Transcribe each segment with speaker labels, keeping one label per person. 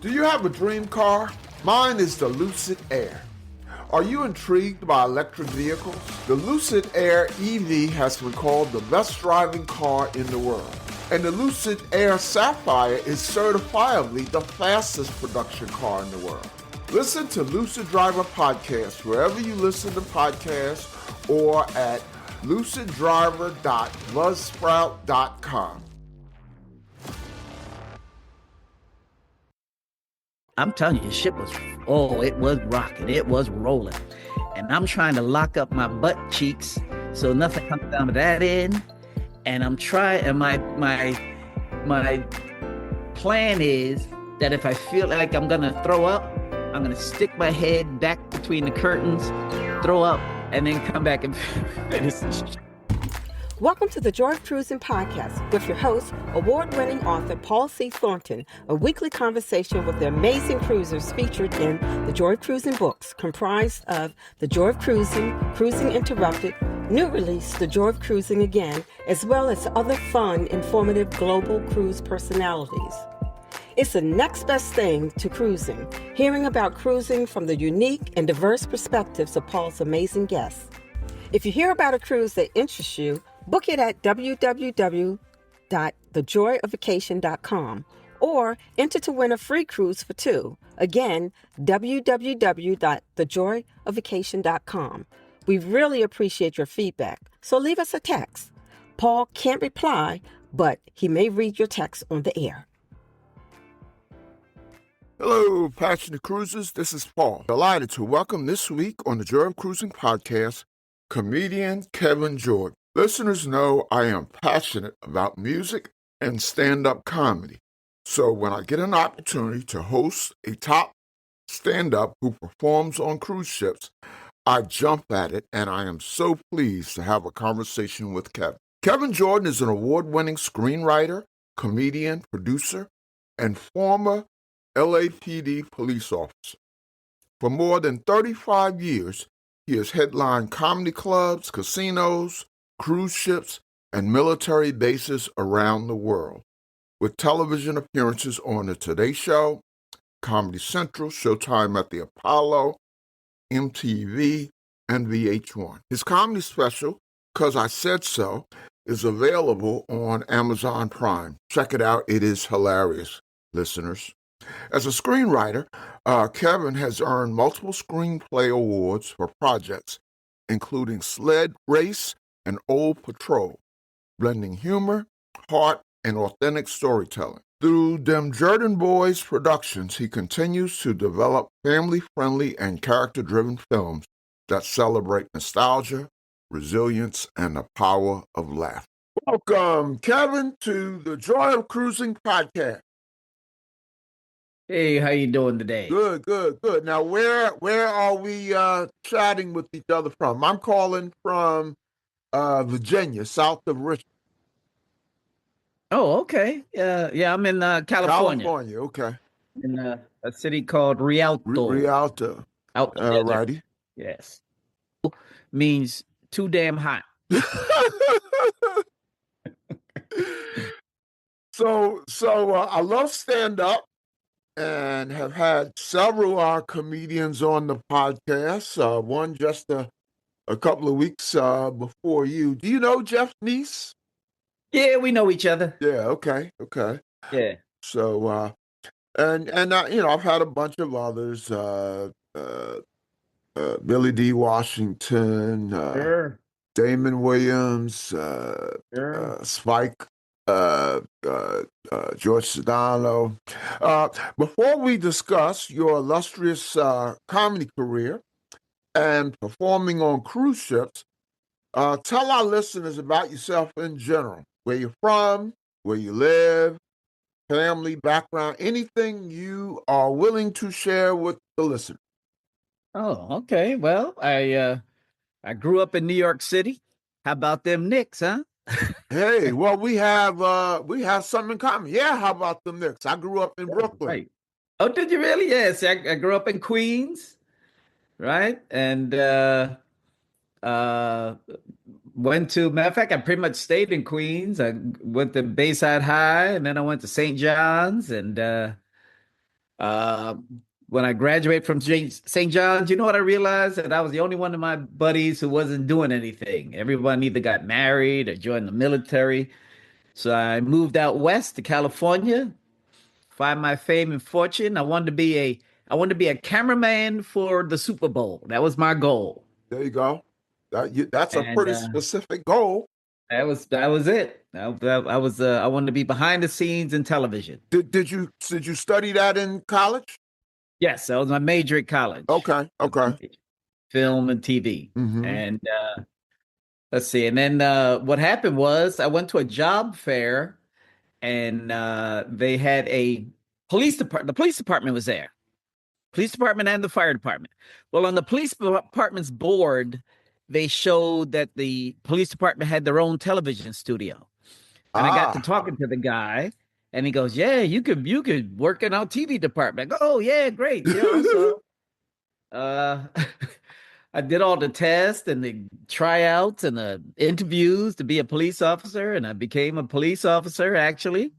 Speaker 1: Do you have a dream car? Mine is the Lucid Air. Are you intrigued by electric vehicles? The Lucid Air EV has been called the best driving car in the world. And the Lucid Air Sapphire is certifiably the fastest production car in the world. Listen to Lucid Driver Podcast wherever you listen to podcasts or at luciddriver.buzzsprout.com.
Speaker 2: I'm telling you, the ship was, it was rocking. It was rolling. And I'm trying to lock up my butt cheeks so nothing comes down to that end. And I'm trying, and my plan is that if I feel like I'm going to throw up, I'm going to stick my head back between the curtains, throw up, and then come back and finish the ship.
Speaker 3: Welcome to the Joy of Cruising podcast with your host, award-winning author Paul C. Thornton, a weekly conversation with the amazing cruisers featured in the Joy of Cruising books, comprised of The Joy of Cruising, Cruising Interrupted, new release, The Joy of Cruising Again, as well as other fun, informative global cruise personalities. It's the next best thing to cruising, hearing about cruising from the unique and diverse perspectives of Paul's amazing guests. If you hear about a cruise that interests you, book it at www.thejoyofvacation.com or enter to win a free cruise for two. Again, www.thejoyofvacation.com. We really appreciate your feedback, so leave us a text. Paul can't reply, but he may read your text on the air.
Speaker 1: Hello, passionate cruisers. This is Paul. Delighted to welcome this week on the Joy of Cruising podcast, comedian Kevin Jordan. Listeners know I am passionate about music and stand-up comedy. So when I get an opportunity to host a top stand-up who performs on cruise ships, I jump at it, and I am so pleased to have a conversation with Kevin. Kevin Jordan is an award-winning screenwriter, comedian, producer, and former LAPD police officer. For more than 35 years, he has headlined comedy clubs, casinos, cruise ships, and military bases around the world, with television appearances on The Today Show, Comedy Central, Showtime at the Apollo, MTV, and VH1. His comedy special, 'Cause I Said So, is available on Amazon Prime. Check it out. It is hilarious, listeners. As a screenwriter, Kevin has earned multiple screenplay awards for projects, including Sled Race and Old Patrol, blending humor, heart, and authentic storytelling. Through Dem Jordan Boys Productions, he continues to develop family-friendly and character-driven films that celebrate nostalgia, resilience, and the power of laughter. Welcome, Kevin, to the Joy of Cruising podcast.
Speaker 2: Hey, how you doing today?
Speaker 1: Good. Now, where are we chatting with each other from? I'm calling from Virginia, south of Richmond.
Speaker 2: Oh, okay. Yeah, I'm in California.
Speaker 1: California, okay.
Speaker 2: In a city called Rialto.
Speaker 1: Rialto.
Speaker 2: Out
Speaker 1: Righty.
Speaker 2: Yes. Means too damn hot.
Speaker 1: So I love stand-up and have had several comedians on the podcast. One just a couple of weeks before you. Do you know Jeff Neese?
Speaker 2: Yeah, we know each other.
Speaker 1: Yeah, okay.
Speaker 2: Yeah.
Speaker 1: So, and I've had a bunch of others. Billy D. Washington,
Speaker 2: Sure.
Speaker 1: Damon Williams,
Speaker 2: Sure.
Speaker 1: Spike, George Sedano. Before we discuss your illustrious comedy career and performing on cruise ships, tell our listeners about yourself in general. Where you're from, where you live, family, background, anything you are willing to share with the listener.
Speaker 2: Oh, okay. Well, I grew up in New York City. How about them Knicks, huh?
Speaker 1: Hey, well, we have something in common. Yeah, how about them Knicks? I grew up in Brooklyn.
Speaker 2: Right. Oh, did you really? Yes, I grew up in Queens, right? And matter of fact, I pretty much stayed in Queens. I went to Bayside High, and then I went to St. John's, and Uh, when I graduated from St. John's, you know what I realized? That I was the only one of my buddies who wasn't doing anything. Everyone either got married or joined the military. So I moved out west to California, find my fame and fortune. I wanted to be a cameraman for the Super Bowl. That was my goal.
Speaker 1: There you go. That's a
Speaker 2: And
Speaker 1: pretty specific goal.
Speaker 2: that was it. I wanted to be behind the scenes in television.
Speaker 1: Did you study that in college?
Speaker 2: Yes, that was my major at college.
Speaker 1: Okay, okay.
Speaker 2: Film and TV.
Speaker 1: Hmm.
Speaker 2: And let's see. And then what happened was I went to a job fair and they had a police department. The police department was there. Police department and the fire department. Well, on the police department's board, they showed that the police department had their own television studio. And I got to
Speaker 1: Ah.
Speaker 2: talking to the guy, and he goes, "Yeah, you could work in our TV department." I go, "Oh yeah, great." So uh I did all the tests and the tryouts and the interviews to be a police officer, and I became a police officer actually,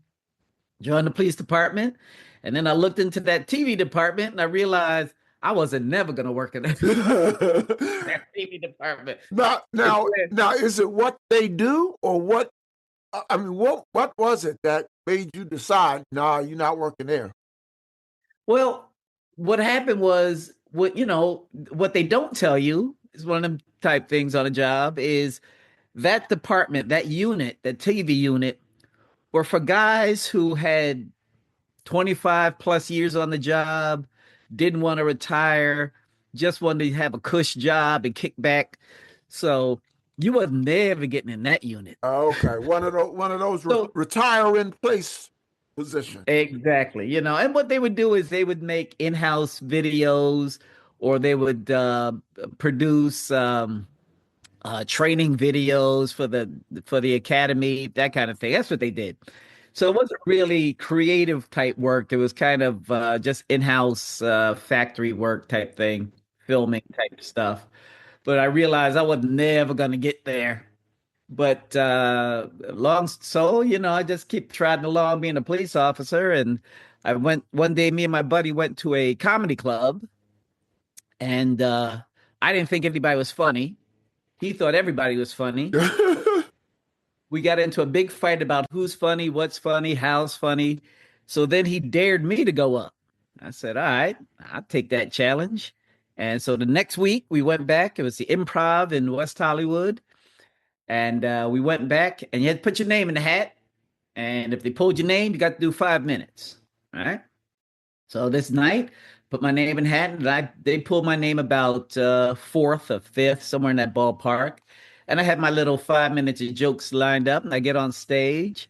Speaker 2: joined the police department. And then I looked into that TV department and I realized I wasn't never gonna work in that, that TV department.
Speaker 1: now,
Speaker 2: It
Speaker 1: now,
Speaker 2: said,
Speaker 1: now, is it what they do, or what? I mean, what was it that made you decide? Nah, you're not working there.
Speaker 2: well, what happened was what they don't tell you is one of them type things on a job is that department, that unit, that TV unit were for guys who had 25 plus years on the job, didn't want to retire, just wanted to have a cush job and kick back. So you was never getting in that unit.
Speaker 1: Okay, one of those
Speaker 2: So
Speaker 1: retire in place position.
Speaker 2: exactly, and what they would do is they would make in-house videos or they would produce training videos for the academy, that kind of thing. That's what they did. So it wasn't really creative type work. It was kind of just in-house factory work type thing, filming type stuff. But I realized I was never going to get there. But I just keep trotting along being a police officer. And I went one day, me and my buddy went to a comedy club, and I didn't think anybody was funny. He thought everybody was funny. We got into a big fight about who's funny, what's funny, how's funny. So then he dared me to go up. I said, all right, I'll take that challenge. And so the next week we went back. It was the Improv in West Hollywood. And we went back and you had to put your name in the hat. And if they pulled your name, you got to do 5 minutes. All right. So this night, put my name in the hat, and they pulled my name about fourth or fifth, somewhere in that ballpark. And I had my little 5 minutes of jokes lined up, and I get on stage,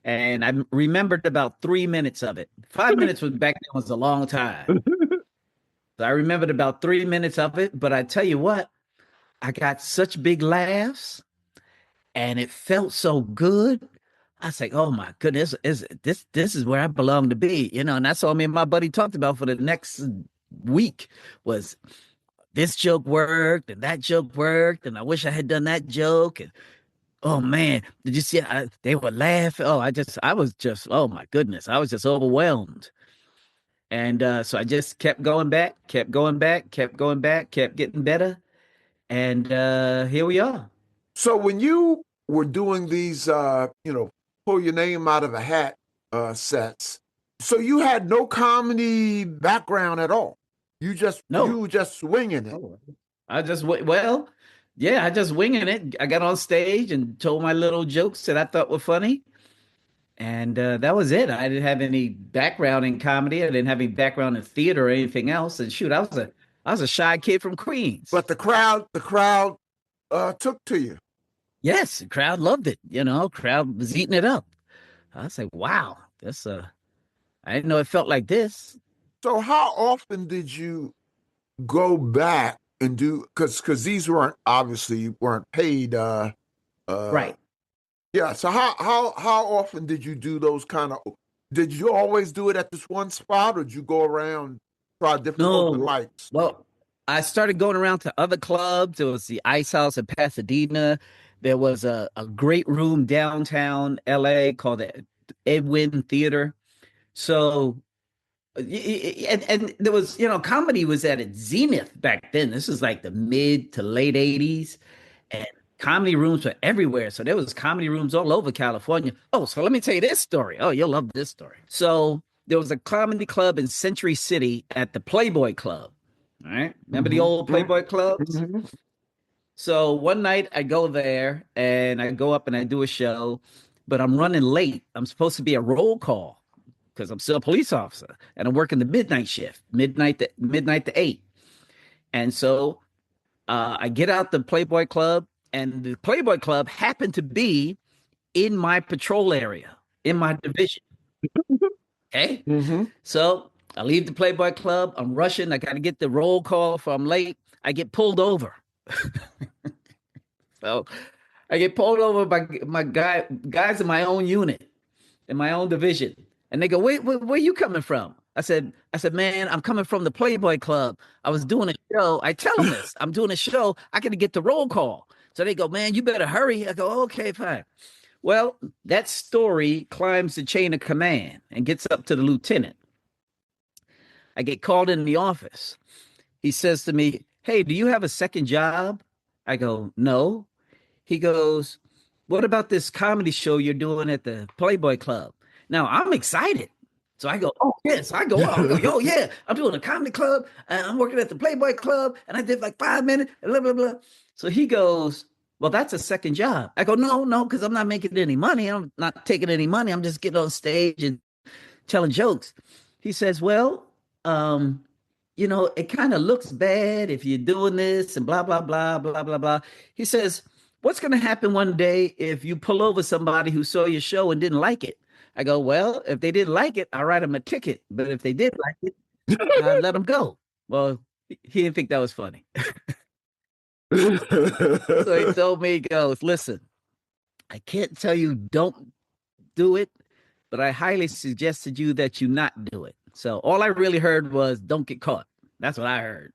Speaker 2: and I remembered about 3 minutes of it. 5 minutes was back then was a long time. So I remembered about 3 minutes of it, but I tell you what, I got such big laughs, and it felt so good. I was like, oh my goodness, this is where I belong to be, and that's all me and my buddy talked about for the next week was this joke worked and that joke worked, and I wish I had done that joke. And oh man, did you see? They were laughing. I was just, oh my goodness, I was just overwhelmed. And so I just kept going back, kept going back, kept going back, kept getting better, and here we are.
Speaker 1: So when you were doing these, pull your name out of a hat sets, so you had no comedy background at all. You
Speaker 2: No,
Speaker 1: were just swinging it.
Speaker 2: oh, well, yeah, I just winging it. I got on stage and told my little jokes that I thought were funny, and that was it. I didn't have any background in comedy. I didn't have any background in theater or anything else. And shoot, I was a shy kid from Queens.
Speaker 1: But the crowd took to you.
Speaker 2: Yes, the crowd loved it. Crowd was eating it up. I was like, wow, I didn't know it felt like this.
Speaker 1: So how often did you go back and do? Because these weren't obviously weren't paid. Uh,
Speaker 2: Right.
Speaker 1: yeah. So how often did you do those kind of? Did you always do it at this one spot, or did you go around try different open
Speaker 2: No,
Speaker 1: mics?
Speaker 2: well, I started going around to other clubs. There was the Ice House in Pasadena. There was a great room downtown LA called the Edwin Theater. So And there was, comedy was at its zenith back then. This is like the mid to late 80s, and comedy rooms were everywhere. So there was comedy rooms all over California. Oh, so let me tell you this story. Oh, you'll love this story. So there was a comedy club in Century City at the Playboy Club. All right. Remember the old Playboy clubs? So one night I go there and I go up and I do a show, but I'm running late. I'm supposed to be a roll call because I'm still a police officer and I'm working the midnight shift, midnight to 8. And so I get out the Playboy Club, and the Playboy Club happened to be in my patrol area, in my division. Okay. So I leave the Playboy Club. I'm rushing. I got to get the roll call, for I'm late. I get pulled over. So I get pulled over by my guys in my own unit, in my own division. And they go, wait, where you coming from? I said, man, I'm coming from the Playboy Club. I was doing a show. I tell them this. I'm doing a show. I got to get the roll call. So they go, man, you better hurry. I go, okay, fine. Well, that story climbs the chain of command and gets up to the lieutenant. I get called in the office. He says to me, hey, do you have a second job? I go, no. He goes, what about this comedy show you're doing at the Playboy Club? Now, I'm excited. So I go, oh, yes. I go, oh, yeah, I'm doing a comedy club, and I'm working at the Playboy Club, and I did like 5 minutes, blah, blah, blah. So he goes, well, that's a second job. I go, no, because I'm not making any money. I'm not taking any money. I'm just getting on stage and telling jokes. He says, well, it kind of looks bad if you're doing this and blah, blah, blah, blah, blah, blah. He says, what's going to happen one day if you pull over somebody who saw your show and didn't like it? I go, well, if they didn't like it, I'll write them a ticket. But if they did like it, I'll let them go. Well, he didn't think that was funny. So he told me, he goes, listen, I can't tell you don't do it, but I highly suggested you that you not do it. So all I really heard was don't get caught. That's what I heard.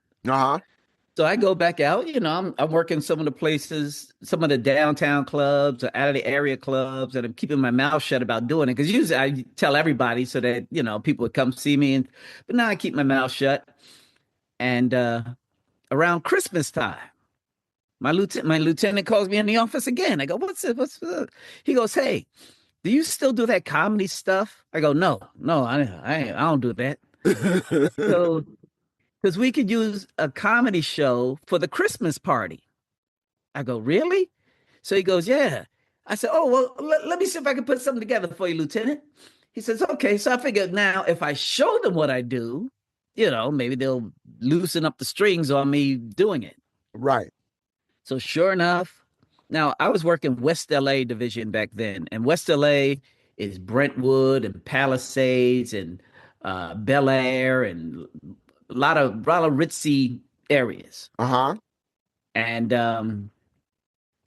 Speaker 2: So I go back out, I'm working some of the places, some of the downtown clubs or out of the area clubs, and I'm keeping my mouth shut about doing it. Because usually I tell everybody so that, people would come see me. But now I keep my mouth shut. And around Christmas time, my lieutenant calls me in the office again. I go, what's it? He goes, hey, do you still do that comedy stuff? I go, no, I don't do that. So, because we could use a comedy show for the Christmas party. I go, really? So he goes, yeah. I said, oh, well, let me see if I can put something together for you, Lieutenant. He says, okay. So I figured now if I show them what I do, maybe they'll loosen up the strings on me doing it.
Speaker 1: Right.
Speaker 2: So sure enough, now I was working West LA division back then, and West LA is Brentwood and Palisades and Bel Air and a lot of ritzy areas. And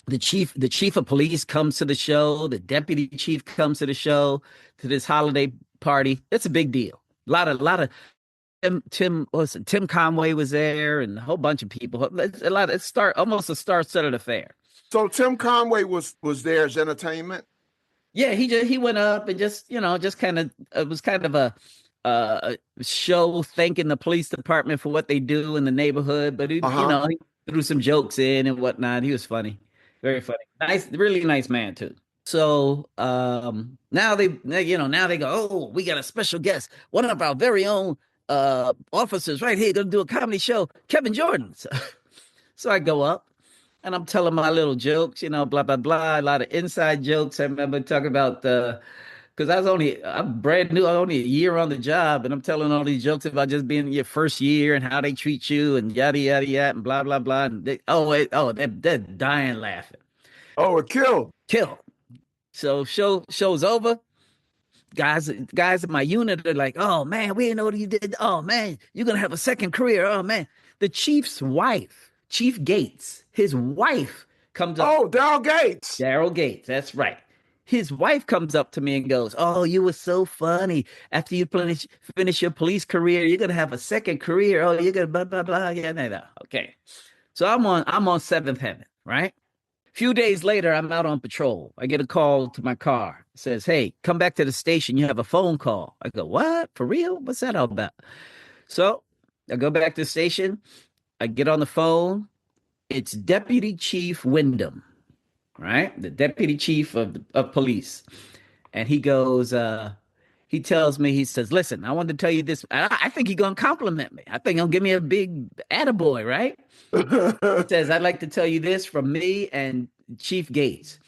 Speaker 2: the chief of police comes to the show. The deputy chief comes to the show, to this holiday party. It's a big deal. A lot of Tim Conway was there, and a whole bunch of people. It's almost a star-studded affair.
Speaker 1: So Tim Conway was there as entertainment.
Speaker 2: Yeah, he went up and just kind of, it was kind of a show thanking the police department for what they do in the neighborhood. But he threw some jokes in and whatnot. He was funny, very funny, nice, really nice man too. So now they go, oh, we got a special guest, one of our very own officers right here, gonna do a comedy show, Kevin Jordan. So I go up and I'm telling my little jokes, blah, blah, blah, a lot of inside jokes. I remember talking about because I'm brand new, I'm only a year on the job, and I'm telling all these jokes about just being in your first year and how they treat you and yada, yada, yada, and blah, blah, blah. And they're dying laughing.
Speaker 1: Oh, it killed.
Speaker 2: So show's over. Guys in my unit are like, oh man, we didn't know what you did. Oh man, you're gonna have a second career. Oh man. The chief's wife, Chief Gates, his wife comes up.
Speaker 1: Oh, Daryl Gates.
Speaker 2: That's right. His wife comes up to me and goes, oh, you were so funny. After you finish your police career, you're gonna have a second career. Oh, you're gonna blah blah blah. Yeah, no. Okay. So I'm on seventh heaven, right? Few days later, I'm out on patrol. I get a call to my car. It says, "Hey, come back to the station. You have a phone call." I go, "What? For real? What's that all about?" So I go back to the station. I get on the phone. It's Deputy Chief Wyndham, right? The Deputy Chief of Police. And he goes, he tells me, he says, "Listen, I wanted to tell you this. I think he's gonna compliment me. I think he'll give me a big attaboy, right?" He says, "I'd like to tell you this from me and Chief Gates.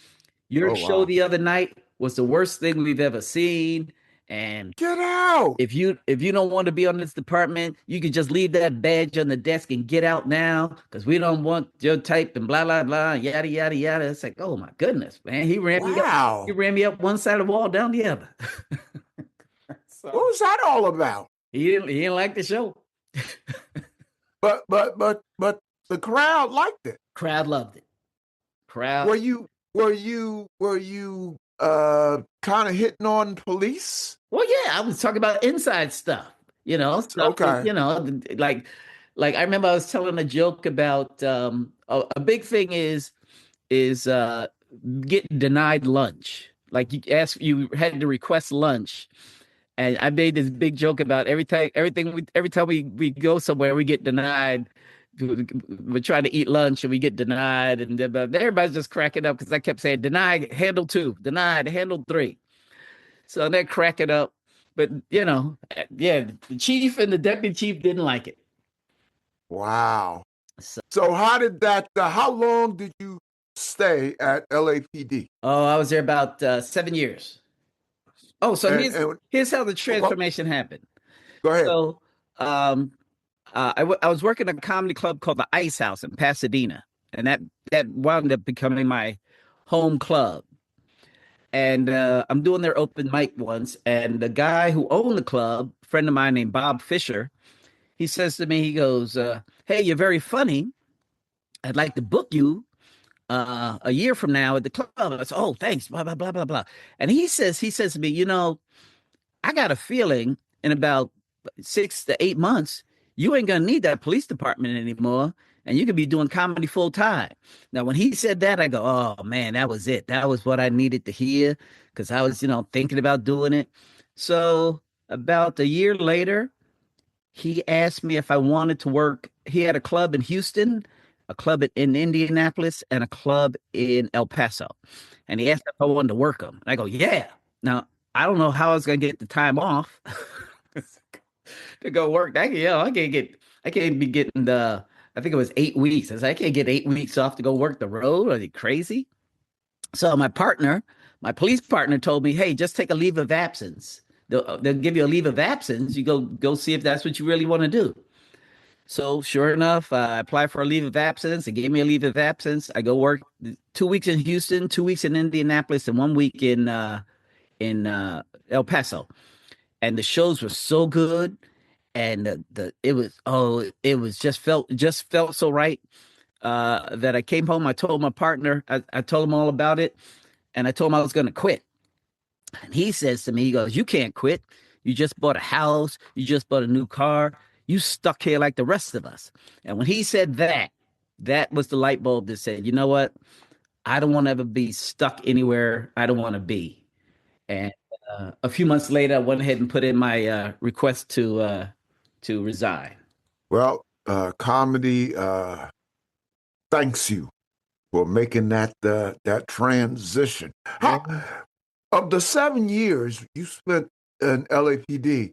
Speaker 2: Your
Speaker 1: Oh,
Speaker 2: show
Speaker 1: wow.
Speaker 2: the other night was the worst thing we've ever seen. And
Speaker 1: Get out.
Speaker 2: if you don't want to be on this department, you can just leave that badge on the desk and get out now because we don't want your type and blah blah blah yada yada yada." It's like, oh my goodness, man. He ran me up. He
Speaker 1: Wow.
Speaker 2: ran me up one side of the wall, down the other.
Speaker 1: What
Speaker 2: So
Speaker 1: was that all about?
Speaker 2: he didn't like the show.
Speaker 1: But the crowd liked it.
Speaker 2: Crowd loved it. Crowd.
Speaker 1: Were you kind of hitting on police?
Speaker 2: Well, yeah, I was talking about inside stuff, stuff that,
Speaker 1: Okay.
Speaker 2: like I remember I was telling a joke about a big thing is getting denied lunch. Like you had to request lunch. And I made this big joke about every time we go somewhere, we get denied. We're trying to eat lunch and we get denied, and everybody's just cracking up because I kept saying denied handle two, denied handle three. So they're cracking up. But yeah, the chief and the deputy chief didn't like it.
Speaker 1: Wow.
Speaker 2: So,
Speaker 1: So how long did you stay at LAPD?
Speaker 2: oh, I was there about 7 years. Oh, so
Speaker 1: And,
Speaker 2: here's
Speaker 1: and
Speaker 2: here's how the
Speaker 1: well,
Speaker 2: transformation happened.
Speaker 1: go ahead.
Speaker 2: So, um, I was working at a comedy club called the Ice House in Pasadena, and that wound up becoming my home club. And I'm doing their open mic once, and the guy who owned the club, a friend of mine named Bob Fisher, he says to me, he goes, "Hey, you're very funny. I'd like to book you a year from now at the club." I said, "Oh, thanks." Blah blah blah blah blah. And he says to me, "I got a feeling in about 6 to 8 months, you ain't gonna need that police department anymore, and you could be doing comedy full time." Now, when he said that, I go, "Oh man, that was it. That was what I needed to hear," because I was, thinking about doing it. So about a year later, he asked me if I wanted to work. He had a club in Houston, a club in Indianapolis, and a club in El Paso. And he asked if I wanted to work them. And I go, "Yeah." Now, I don't know how I was going to get the time off to go work. I can't be getting I think it was 8 weeks. I said, "I can't get 8 weeks off to go work the road. Are you crazy?" So my police partner told me, "Hey, just take a leave of absence. They'll give you a leave of absence. You go see if that's what you really want to do." So sure enough, I applied for a leave of absence. They gave me a leave of absence. I go work 2 weeks in Houston, 2 weeks in Indianapolis, and one week in El Paso. And the shows were so good, and it was just felt so right that I came home. I told my partner, I told him all about it, and I told him I was going to quit. And he says to me, he goes, "You can't quit. You just bought a house. You just bought a new car. You stuck here like the rest of us." And when he said that, that was the light bulb that said, "You know what? I don't want to ever be stuck anywhere I don't want to be." And a few months later, I went ahead and put in my request to resign.
Speaker 1: Well, comedy thanks you for making that transition. How, of the 7 years you spent in LAPD,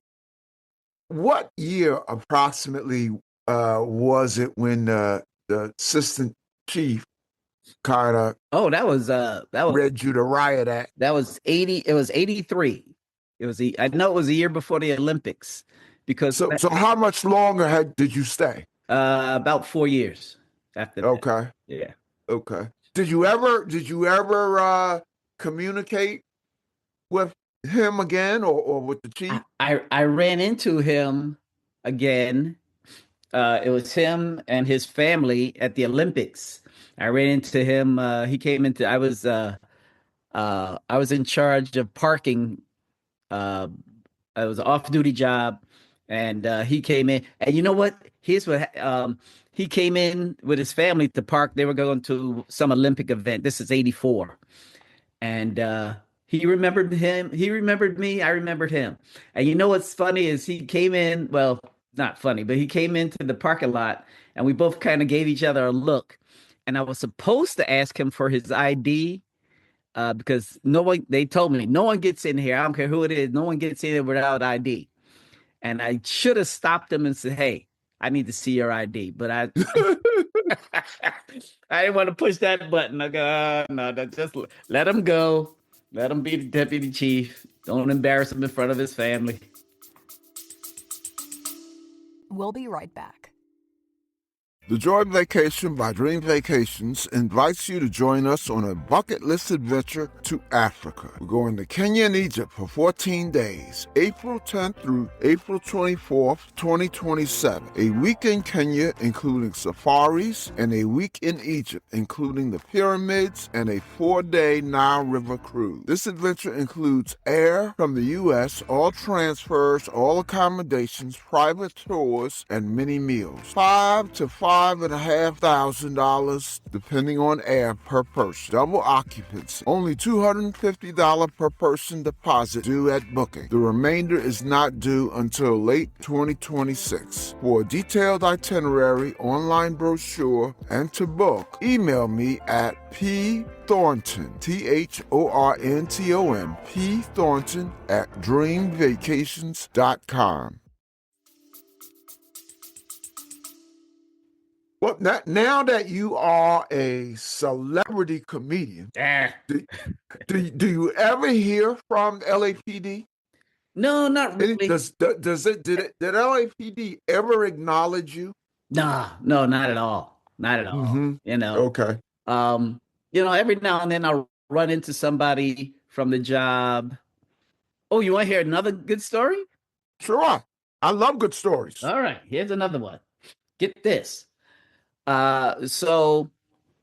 Speaker 1: what year approximately was it when the assistant chief kind of
Speaker 2: Oh, that was
Speaker 1: read you the riot act?
Speaker 2: that was 80. It was 83. I know it was a year before the Olympics because
Speaker 1: So how much longer did you stay?
Speaker 2: about 4 years after that.
Speaker 1: Okay,
Speaker 2: Yeah.
Speaker 1: okay. Did you ever communicate with him again or with the chief?
Speaker 2: I ran into him again. It was him and his family at the Olympics. I ran into him. He came into. I was in charge of parking. Uh, it was an off-duty job, And he came in, and you know what? Here's what he came in with his family to park. They were going to some Olympic event. This is '84, and he remembered him. He remembered me. I remembered him. And you know what's funny is he came in. Well, not funny, but he came into the parking lot, and we both kind of gave each other a look. And I was supposed to ask him for his ID because no one. They told me no one gets in here. I don't care who it is. No one gets in here without ID. And I should have stopped him and said, "Hey, I need to see your ID." But I I didn't want to push that button. I go, no, just let him go. Let him be the deputy chief. Don't embarrass him in front of his family.
Speaker 4: We'll be right back.
Speaker 1: The Joy Vacation by Dream Vacations invites you to join us on a bucket list adventure to Africa. We're going to Kenya and Egypt for 14 days, April 10th through April 24th, 2027. A week in Kenya, including safaris, and a week in Egypt, including the pyramids and a 4-day Nile River cruise. This adventure includes air from the U.S., all transfers, all accommodations, private tours, and many meals. $5,000 to $5,500, depending on air, per person. Double occupancy. Only $250 per person deposit due at booking. The remainder is not due until late 2026. For a detailed itinerary, online brochure, and to book, email me at pthornton, THORNTON, pthornton at dreamvacations.com. Well, now that you are a celebrity comedian, do you ever hear from LAPD?
Speaker 2: No, not really.
Speaker 1: Did LAPD ever acknowledge you?
Speaker 2: No, not at all. Not at all.
Speaker 1: Mm-hmm. Okay.
Speaker 2: Every now and then I'll run into somebody from the job. Oh, you want to hear another good story?
Speaker 1: Sure. I love good stories.
Speaker 2: All right, here's another one. Get this. So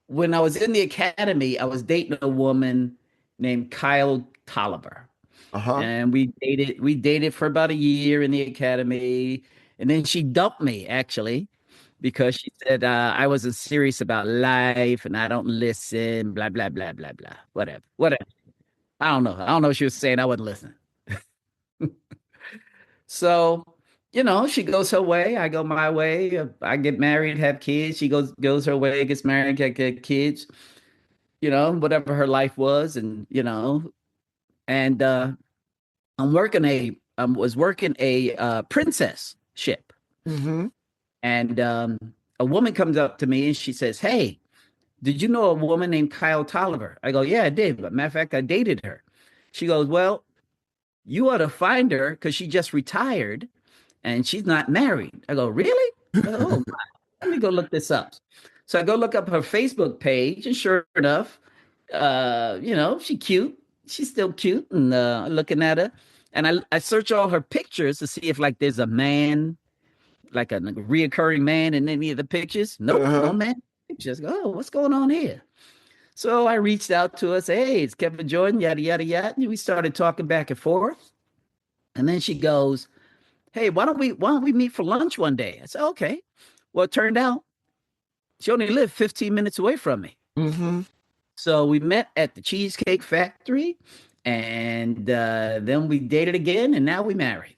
Speaker 2: when I was in the academy, I was dating a woman named Kyle Tolliver. And we dated for about a year in the academy. And then she dumped me, actually, because she said I wasn't serious about life and I don't listen, blah, blah, blah, blah, blah. Whatever. I don't know. What she was saying. I wasn't listening. So, she goes her way. I go my way. I get married, have kids. She goes her way, gets married, get kids, whatever her life was. And, and I was working a princess ship.
Speaker 1: Mm-hmm.
Speaker 2: And a woman comes up to me and she says, "Hey, did you know a woman named Kyle Tolliver?" I go, "Yeah, I did. But matter of fact, I dated her." She goes, "Well, you ought to find her because she just retired and she's not married." I go, "Really?" Oh, my. Let me go look this up. So I go look up her Facebook page, and sure enough, she's cute. She's still cute, and looking at her. And I search all her pictures to see if there's a man, like a reoccurring man in any of the pictures. Nope, no man. Just go, what's going on here? So I reached out to her, say, "Hey, it's Kevin Jordan, yada, yada, yada." And we started talking back and forth. And then she goes, "Hey, why don't we meet for lunch one day?" I said, "Okay." Well, it turned out she only lived 15 minutes away from me.
Speaker 1: Mm-hmm.
Speaker 2: So we met at the Cheesecake Factory, and then we dated again, and now we married.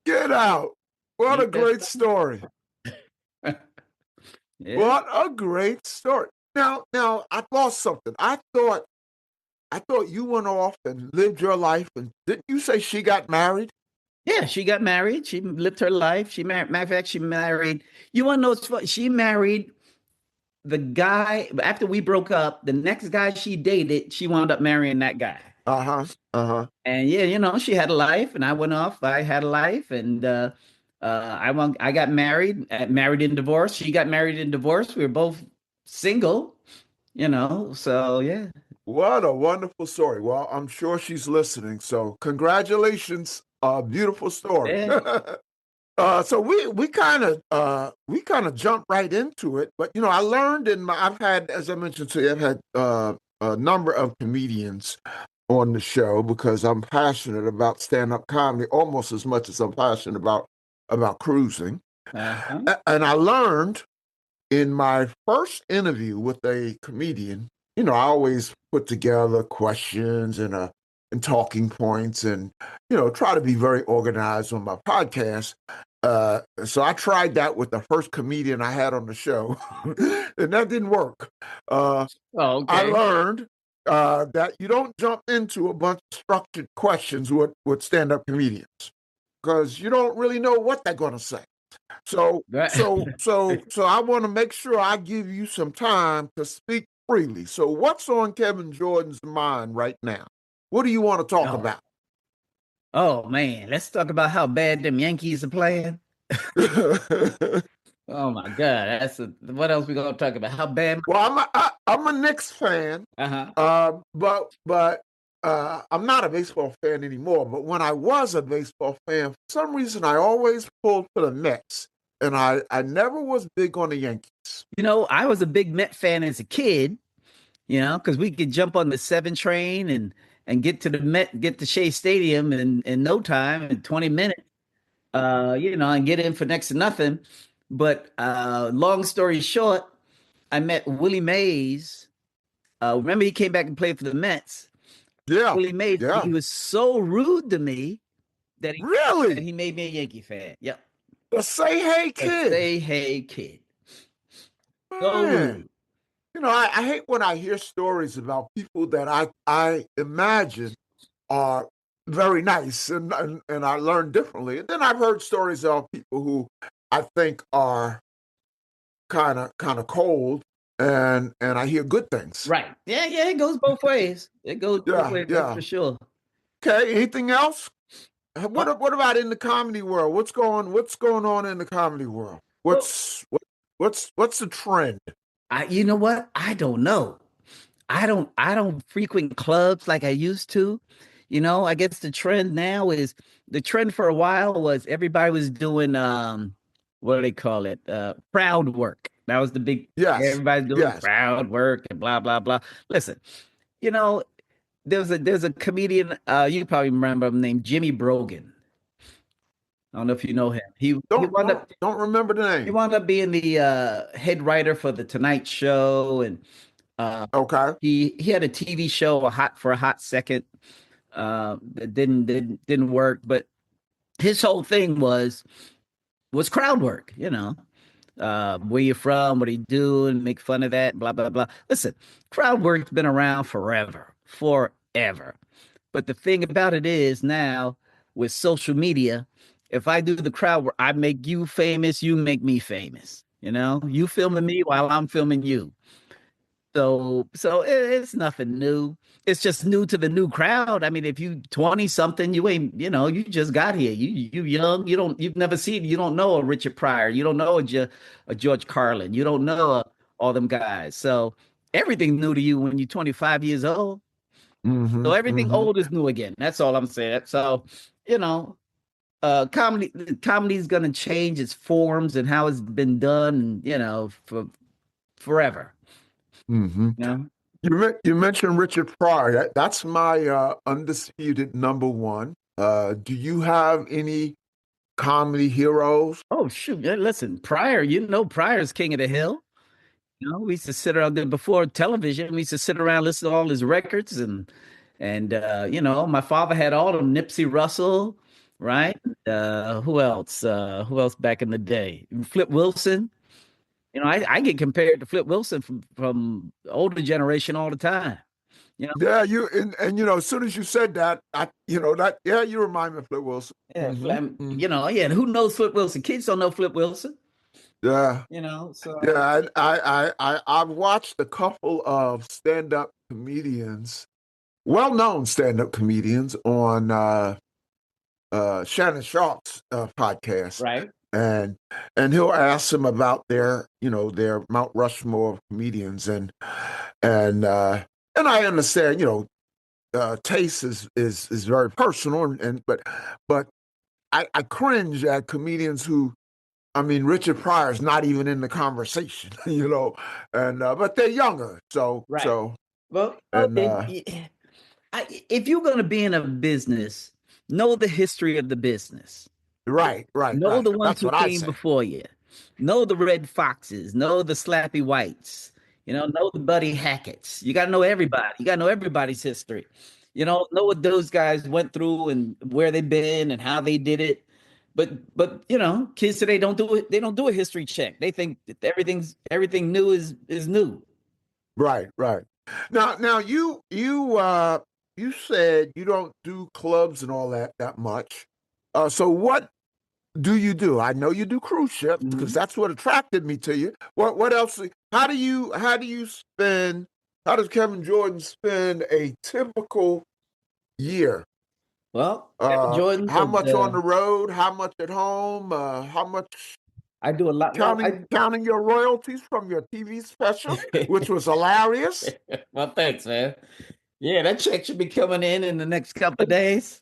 Speaker 1: Get out. What a great story.
Speaker 2: Yeah.
Speaker 1: What a great story. Now I lost something. I thought you went off and lived your life, and didn't you say she got married?
Speaker 2: Yeah, she got married. She lived her life. She married. Matter of fact, she married. You want to know what's funny? She married the guy after we broke up. The next guy she dated, she wound up marrying that guy. And yeah, she had a life, and I went off. I had a life, and I got married, married and divorced. She got married and divorced. We were both single, So yeah.
Speaker 1: What a wonderful story. Well, I'm sure she's listening. So congratulations. Beautiful story.
Speaker 2: Yeah.
Speaker 1: So we kind of jumped right into it, but I learned I've had, as I mentioned to you, I've had a number of comedians on the show because I'm passionate about stand-up comedy almost as much as I'm passionate about about cruising.
Speaker 2: Uh-huh.
Speaker 1: And I learned in my first interview with a comedian, I always put together questions and talking points and, try to be very organized on my podcast. So I tried that with the first comedian I had on the show, and that didn't work. Uh,
Speaker 2: Oh,
Speaker 1: I
Speaker 2: okay.
Speaker 1: learned that you don't jump into a bunch of structured questions with stand-up comedians because you don't really know what they're going to say. So,
Speaker 2: Right.
Speaker 1: so, so, so I want to make sure I give you some time to speak freely. So, what's on Kevin Jordan's mind right now? What do you want to talk
Speaker 2: Oh,
Speaker 1: about?
Speaker 2: oh man, let's talk about how bad them Yankees are playing. Oh my God, what else we gonna talk about? How bad?
Speaker 1: Well, I'm a Knicks fan,
Speaker 2: Uh-huh.
Speaker 1: but I'm not a baseball fan anymore. But when I was a baseball fan, for some reason I always pulled for the Mets, and I never was big on the Yankees.
Speaker 2: I was a big Met fan as a kid, because we could jump on the 7 train and get to the Met, get to Shea Stadium in no time, in 20 minutes, and get in for next to nothing. But long story short, I met Willie Mays. Remember he came back and played for the Mets.
Speaker 1: Yeah,
Speaker 2: Willie Mays,
Speaker 1: yeah,
Speaker 2: he was so rude to me that
Speaker 1: really.
Speaker 2: he made me a Yankee fan. Yep.
Speaker 1: The say hey
Speaker 2: A
Speaker 1: kid.
Speaker 2: say hey kid. So
Speaker 1: Man,
Speaker 2: rude.
Speaker 1: I hate when I hear stories about people that I imagine are very nice and I learn differently. And then I've heard stories of people who I think are kind of cold and I hear good things.
Speaker 2: Right. Yeah, yeah, it goes both ways. It goes both
Speaker 1: Yeah,
Speaker 2: ways, that's
Speaker 1: yeah.
Speaker 2: for sure.
Speaker 1: Okay, anything else?
Speaker 2: Uh,
Speaker 1: What about in the comedy world? What's going on in the comedy world?
Speaker 2: well,
Speaker 1: What's the trend?
Speaker 2: you know what? I don't know. I don't frequent clubs like I used to. I guess the trend for a while was everybody was doing what do they call it? Crowd work. That was the big
Speaker 1: Yes.
Speaker 2: everybody's doing
Speaker 1: Yes.
Speaker 2: crowd work and blah blah blah. Listen, you know, there's a comedian you probably remember him named Jimmy Brogan. I don't know if you know him. He
Speaker 1: Don't
Speaker 2: wound
Speaker 1: don't
Speaker 2: up
Speaker 1: don't remember the
Speaker 2: he
Speaker 1: name.
Speaker 2: wound up being the head writer for the Tonight Show and uh
Speaker 1: Okay.
Speaker 2: he had a TV show a hot second that didn't work, but his whole thing was crowd work, where you from, what are you doing, make fun of that, blah blah blah. Listen, crowd work's been around forever. But the thing about it is now with social media, if I do the crowd work, I make you famous, you make me famous. You filming me while I'm filming you. So it's nothing new. It's just new to the new crowd. I mean, if you 20 something, you ain't, you just got here. You young, you've never seen, you don't know a Richard Pryor, you don't know a George Carlin, you don't know all them guys. So everything new to you when you're 25 years old.
Speaker 1: Mm-hmm.
Speaker 2: So everything
Speaker 1: Mm-hmm.
Speaker 2: old is new again. That's all I'm saying. So, you know, comedy's gonna change its forms and how it's been done, for forever.
Speaker 1: Mm-hmm.
Speaker 2: You know?
Speaker 1: You mentioned Richard Pryor. That's my undisputed number one. Do you have any comedy heroes?
Speaker 2: Oh shoot! Yeah, listen, Pryor's king of the hill. We used to sit around there before television. We used to sit around, listen to all his records, and my father had all of them. Nipsey Russell, right? Who else? Who else back in the day? Flip Wilson. I get compared to Flip Wilson from the older generation all the time. You know,
Speaker 1: Yeah, and as soon as you said that, that yeah, you remind me of Flip Wilson.
Speaker 2: yeah,
Speaker 1: Mm-hmm.
Speaker 2: yeah. Who knows Flip Wilson? Kids don't know Flip Wilson.
Speaker 1: Yeah.
Speaker 2: So
Speaker 1: Yeah, I've watched a couple of stand-up comedians, well-known stand-up comedians on Shannon Sharp's podcast,
Speaker 2: right.
Speaker 1: and he'll ask them about their Mount Rushmore of comedians, and I understand, taste is very personal, but I cringe at comedians who. I mean, Richard Pryor is not even in the conversation, and but they're younger, so
Speaker 2: Right.
Speaker 1: so
Speaker 2: Well,
Speaker 1: and
Speaker 2: if you're going to be in a business, know the history of the business.
Speaker 1: Right, right,
Speaker 2: Know
Speaker 1: right.
Speaker 2: the ones
Speaker 1: That's
Speaker 2: who
Speaker 1: what I
Speaker 2: came
Speaker 1: say.
Speaker 2: before you. Know the Red Foxes. Know the Slappy Whites. Know the Buddy Hacketts. You got to know everybody. You got to know everybody's history. Know what those guys went through and where they've been and how they did it. But kids today don't do it. They don't do a history check. They think that everything new is new.
Speaker 1: Right, right. Now you said you don't do clubs and all that much. So what do you do? I know you do cruise ships because
Speaker 2: Mhm.
Speaker 1: that's what attracted me to you. What else? How do you spend? How does Kevin Jordan spend a typical year?
Speaker 2: Well, Kevin Jordan
Speaker 1: How
Speaker 2: is.
Speaker 1: much on the road? How much at home? How much
Speaker 2: I do a lot. Well,
Speaker 1: counting your royalties from your TV special, which was hilarious.
Speaker 2: well, thanks, man. Yeah, that check should be coming in the next couple of days.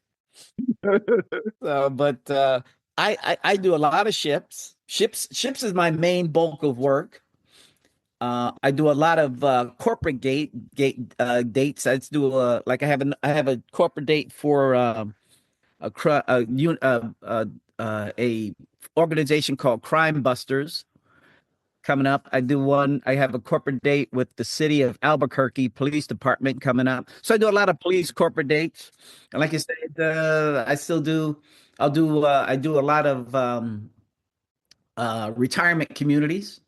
Speaker 2: But I do a lot of ships. Ships is my main bulk of work. I do a lot of corporate dates. I do like I have a corporate date for a organization called Crime Busters coming up. I have a corporate date with the city of Albuquerque Police Department coming up. So I do a lot of police corporate dates. And like you said, I do a lot of retirement communities.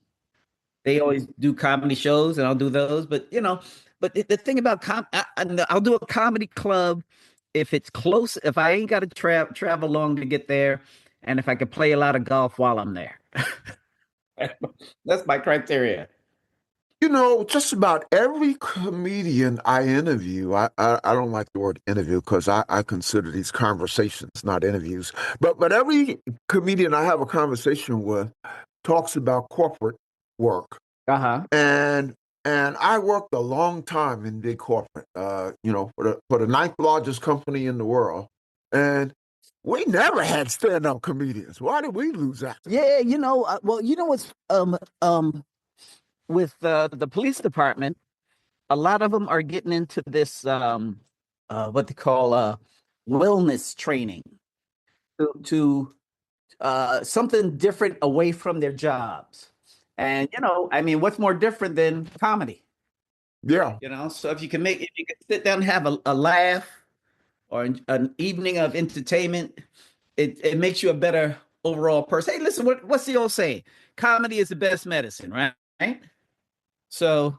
Speaker 2: They always do comedy shows and I'll do those. But the thing about I'll do a comedy club if it's close, if I ain't got to travel long to get there, and if I could play a lot of golf while I'm there. That's my criteria.
Speaker 1: Just about every comedian I interview, I don't like the word interview because I consider these conversations, not interviews. But every comedian I have a conversation with talks about corporate work.
Speaker 2: Uh-huh.
Speaker 1: And I worked a long time in big corporate, for the ninth largest company in the world. And we never had stand-up comedians. Why did we lose that?
Speaker 2: Yeah, well, what's with the police department, a lot of them are getting into this what they call wellness training to something different away from their jobs. And I mean, what's more different than comedy?
Speaker 1: Yeah.
Speaker 2: So if you can sit down and have a laugh or an evening of entertainment, it makes you a better overall person. Hey, listen, what's the old saying? Comedy is the best medicine, right? So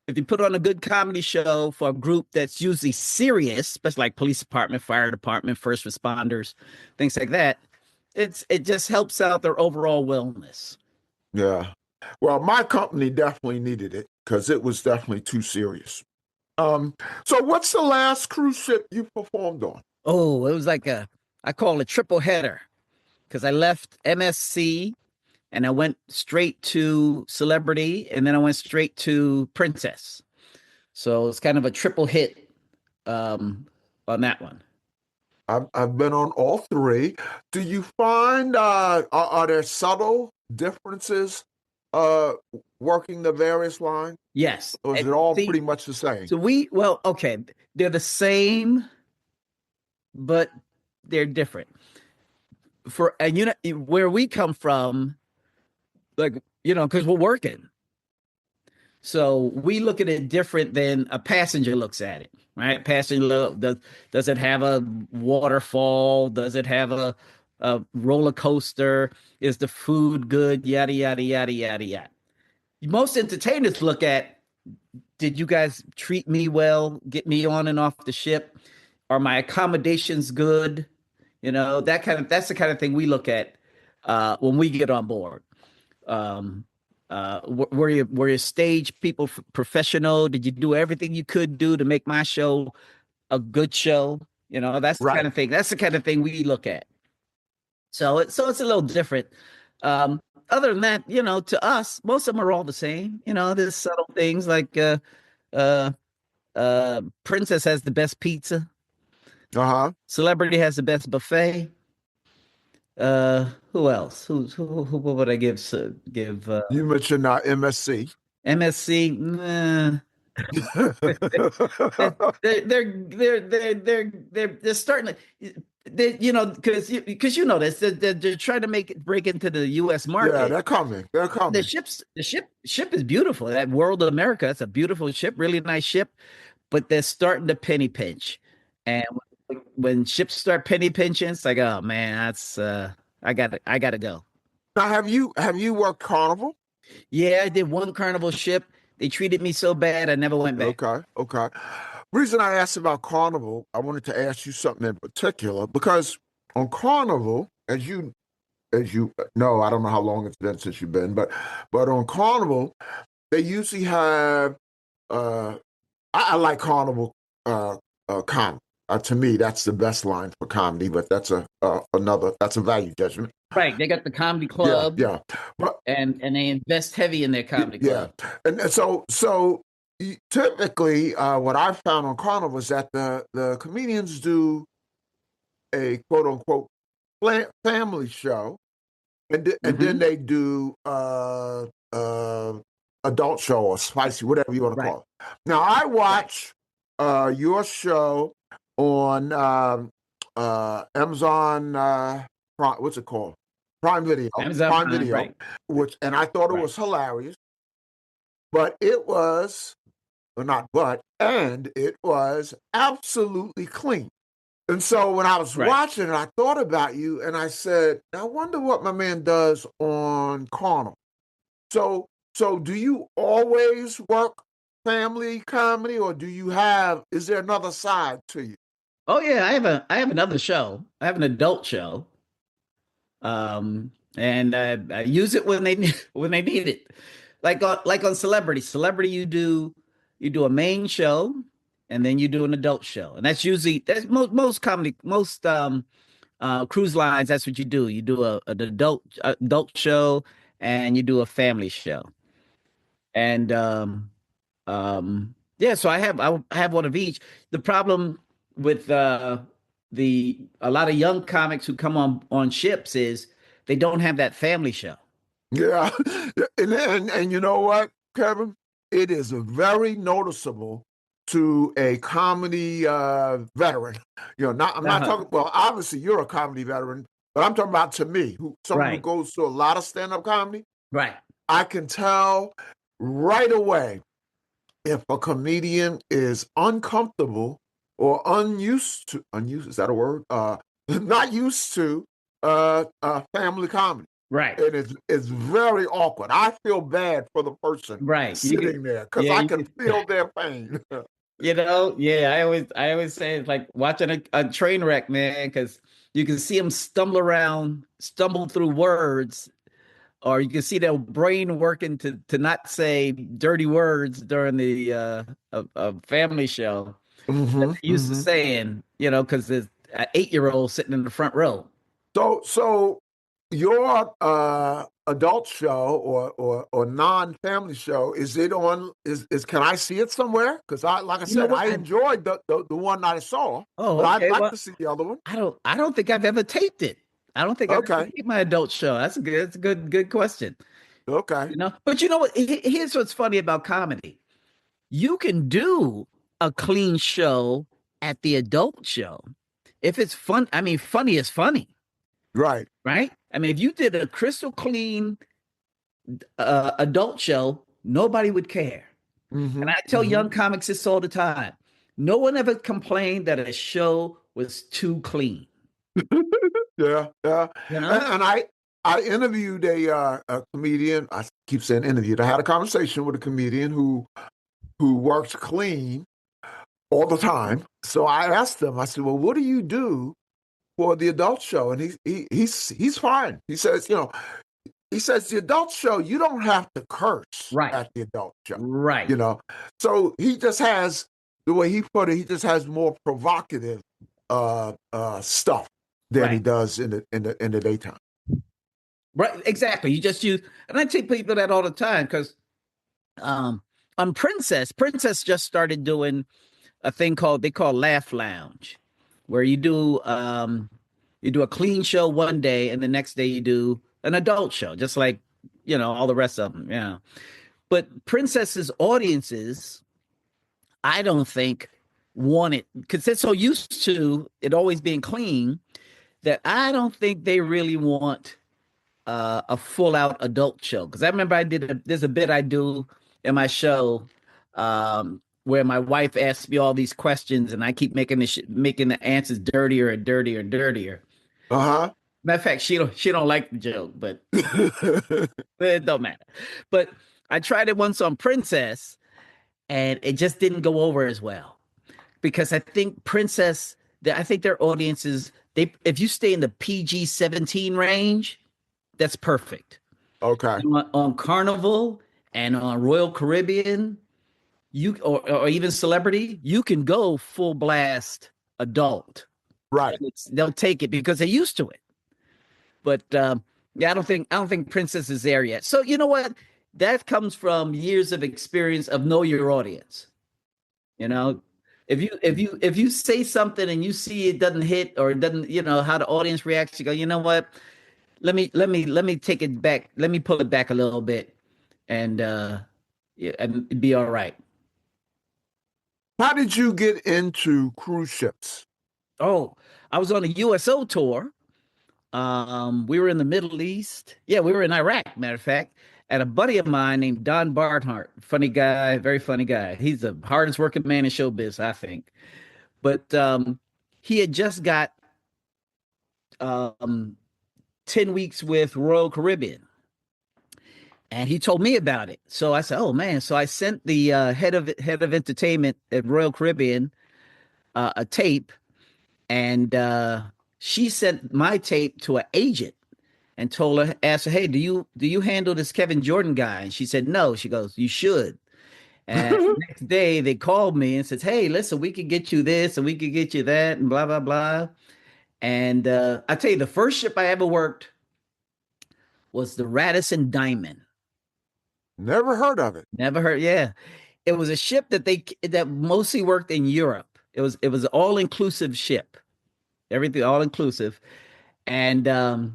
Speaker 2: if you put on a good comedy show for a group that's usually serious, especially like police department, fire department, first responders, things like that, it just helps out their overall wellness.
Speaker 1: Yeah. Well, my company definitely needed it because it was definitely too serious. So what's the last cruise ship you performed on?
Speaker 2: Oh, it was like I call it triple header because I left MSC and I went straight to Celebrity and then I went straight to Princess. So it's kind of a triple hit on that one.
Speaker 1: I've been on all three. Do you find are there subtle differences uh working the various lines?
Speaker 2: Yes.
Speaker 1: Or is
Speaker 2: And
Speaker 1: it all
Speaker 2: see,
Speaker 1: pretty much the same?
Speaker 2: so okay, they're the same, but they're different. For and where we come from, like because we're working. So we look at it different than a passenger looks at it, right? Does it have a waterfall? Does it have a roller coaster? Is the food good? Yada yada yada yada yada. Most entertainers look at, did you guys treat me well? Get me on and off the ship? Are my accommodations good? That's the kind of thing we look at when we get on board. Um, were your stage people professional? Did you do everything you could do to make my show a good show? That's the kind
Speaker 1: Right.
Speaker 2: of thing. That's the kind of thing we look at. So it's a little different. Other than that, to us, most of them are all the same. There's subtle things like uh, Princess has the best pizza.
Speaker 1: Uh-huh.
Speaker 2: Celebrity has the best buffet. Who else? Who what would I give
Speaker 1: You mentioned MSC.
Speaker 2: MSC? Nah. They're starting to because you know this, they're trying to break into the U.S.
Speaker 1: Yeah,
Speaker 2: market.
Speaker 1: they're coming. They're
Speaker 2: The
Speaker 1: coming.
Speaker 2: ship is beautiful. That World of America, it's a beautiful ship, really nice ship, but they're starting to penny pinch. And when ships start penny pinching, it's like, oh man, that's I gotta go.
Speaker 1: Now, have you worked Carnival?
Speaker 2: Yeah, I did one Carnival ship. They treated me so bad, I never went back.
Speaker 1: Okay, okay. Reason I asked about Carnival, I wanted to ask you something in particular because on Carnival, as you know, I don't know how long it's been since you've been, but on Carnival, they usually have uh I like Carnival comedy. To me, that's the best line for comedy, but that's that's a value judgment.
Speaker 2: Right. They got the comedy
Speaker 1: Yeah,
Speaker 2: club
Speaker 1: yeah. But
Speaker 2: and they invest heavy in their comedy
Speaker 1: yeah,
Speaker 2: club.
Speaker 1: and so typically, what I've found on Carnival is that the comedians do a quote unquote family show, and then
Speaker 2: Hmm.
Speaker 1: they do adult show or spicy, whatever you want to
Speaker 2: Right.
Speaker 1: call it. Now, I
Speaker 2: Right.
Speaker 1: watch your show on Amazon. What's it called? Prime Video.
Speaker 2: Amazon
Speaker 1: Prime
Speaker 2: Prime,
Speaker 1: Video,
Speaker 2: right.
Speaker 1: and I thought it
Speaker 2: Right.
Speaker 1: was hilarious, but it was well, not but, and it was absolutely clean. And so when I was
Speaker 2: Right.
Speaker 1: watching it, I thought about you, and I said, I wonder what my man does on Carnival. So, so do you always work family comedy, or is there another side to you?
Speaker 2: Oh yeah, I have another show. I have an adult show. And I use it when they when they need it. Like on Celebrity. Celebrity, you do a main show, and then you do an adult show, and that's most comedy cruise lines. That's what you do. You do an adult show, and you do a family show, and yeah. So I have one of each. The problem with the a lot of young comics who come on ships is they don't have that family show.
Speaker 1: Yeah, and you know what, Kevin? It is very noticeable to a comedy veteran. Not I'm not
Speaker 2: Uh-huh.
Speaker 1: talking. Well, obviously you're a comedy veteran, but I'm talking about to me, someone who
Speaker 2: Right,
Speaker 1: goes to a lot of stand-up comedy.
Speaker 2: right.
Speaker 1: I can tell right away if a comedian is uncomfortable or unused is that a word? Not used to family comedy.
Speaker 2: Right.
Speaker 1: And it's very awkward. I feel bad for the person
Speaker 2: Right. You could,
Speaker 1: sitting there because
Speaker 2: yeah,
Speaker 1: I
Speaker 2: you
Speaker 1: can
Speaker 2: could,
Speaker 1: feel their pain.
Speaker 2: yeah, I always say it's like watching a train wreck, man, because you can see them stumble through words, or you can see their brain working to not say dirty words during the a family show that
Speaker 1: Hmm,
Speaker 2: they used to
Speaker 1: hmm.
Speaker 2: saying, because there's an 8-year-old sitting in the front row.
Speaker 1: So your adult show or non-family show, is it on is can I see it somewhere? Because like I
Speaker 2: You know
Speaker 1: said,
Speaker 2: what?
Speaker 1: I enjoyed the one I saw,
Speaker 2: Oh,
Speaker 1: but I'd
Speaker 2: okay.
Speaker 1: like
Speaker 2: Well,
Speaker 1: to see the other one.
Speaker 2: I don't think I've ever taped it. I don't think I've ever
Speaker 1: Okay.
Speaker 2: taped my adult show. That's a good question.
Speaker 1: Okay.
Speaker 2: But you know what? Here's what's funny about comedy. You can do a clean show at the adult show. If it's fun, I mean, funny is funny,
Speaker 1: Right.
Speaker 2: right? I mean, if you did a crystal clean adult show, nobody would care. And
Speaker 1: Hmm,
Speaker 2: I tell
Speaker 1: hmm.
Speaker 2: young comics this all the time. No one ever complained that a show was too clean.
Speaker 1: Yeah, yeah.
Speaker 2: You
Speaker 1: And,
Speaker 2: know?
Speaker 1: and I interviewed a comedian. I keep saying interviewed. I had a conversation with a comedian who works clean all the time. So I asked him. I said, "Well, what do you do for the adult show?" And he's fine. He says the adult show, you don't have to curse
Speaker 2: Right.
Speaker 1: at the adult show.
Speaker 2: Right.
Speaker 1: You know, so he just has the way he put it. He just has more provocative stuff than he
Speaker 2: Right.
Speaker 1: does in the daytime.
Speaker 2: Right. Exactly. You just use, and I tell people that all the time because um on Princess just started doing a thing they call Laugh Lounge, where you do a clean show one day and the next day you do an adult show, just like all the rest of them. Yeah. But Princess's audiences, I don't think want it because they're so used to it always being clean. that I don't think they really want a full out adult show. Because I remember there's a bit I do in my show where my wife asks me all these questions, and I keep making the answers dirtier and dirtier and dirtier.
Speaker 1: Uh
Speaker 2: Matter of fact, she don't like the joke, but
Speaker 1: huh.
Speaker 2: it don't matter. But I tried it once on Princess, and it just didn't go over as well because I think I think their audiences, if you stay in the PG-17 range, that's perfect.
Speaker 1: Okay.
Speaker 2: On Carnival and on Royal Caribbean, or even Celebrity, you can go full blast adult.
Speaker 1: Right.
Speaker 2: They'll take it because they're used to it. But yeah, I don't think Princess is there yet. So you know what? That comes from years of experience of know your audience. You know, if you say something and you see it doesn't hit or it doesn't, how the audience reacts, you go, you know what? Let me take it back. Let me pull it back a little bit, and yeah, and it'd be all right.
Speaker 1: How did you get into cruise ships?
Speaker 2: Oh, I was on a USO tour. We were in the Middle East. Yeah, we were in Iraq, matter of fact. And a buddy of mine named Don Barnhart, funny guy, very funny guy. He's the hardest working man in showbiz, I think. But he had just got um, 10 weeks with Royal Caribbean. And he told me about it. So I said, "Oh man!" So I sent the head of entertainment at Royal Caribbean a tape, and she sent my tape to an agent and asked her, "Hey, do you handle this Kevin Jordan guy?" And she said, "No." She goes, "You should." And the next day they called me and says, "Hey, listen, we could get you this and we could get you that and blah blah blah." And I tell you, the first ship I ever worked was the Radisson Diamond.
Speaker 1: Never heard of it.
Speaker 2: Never heard. Yeah, it was a ship that mostly worked in Europe. It was an all inclusive ship, everything all inclusive, and it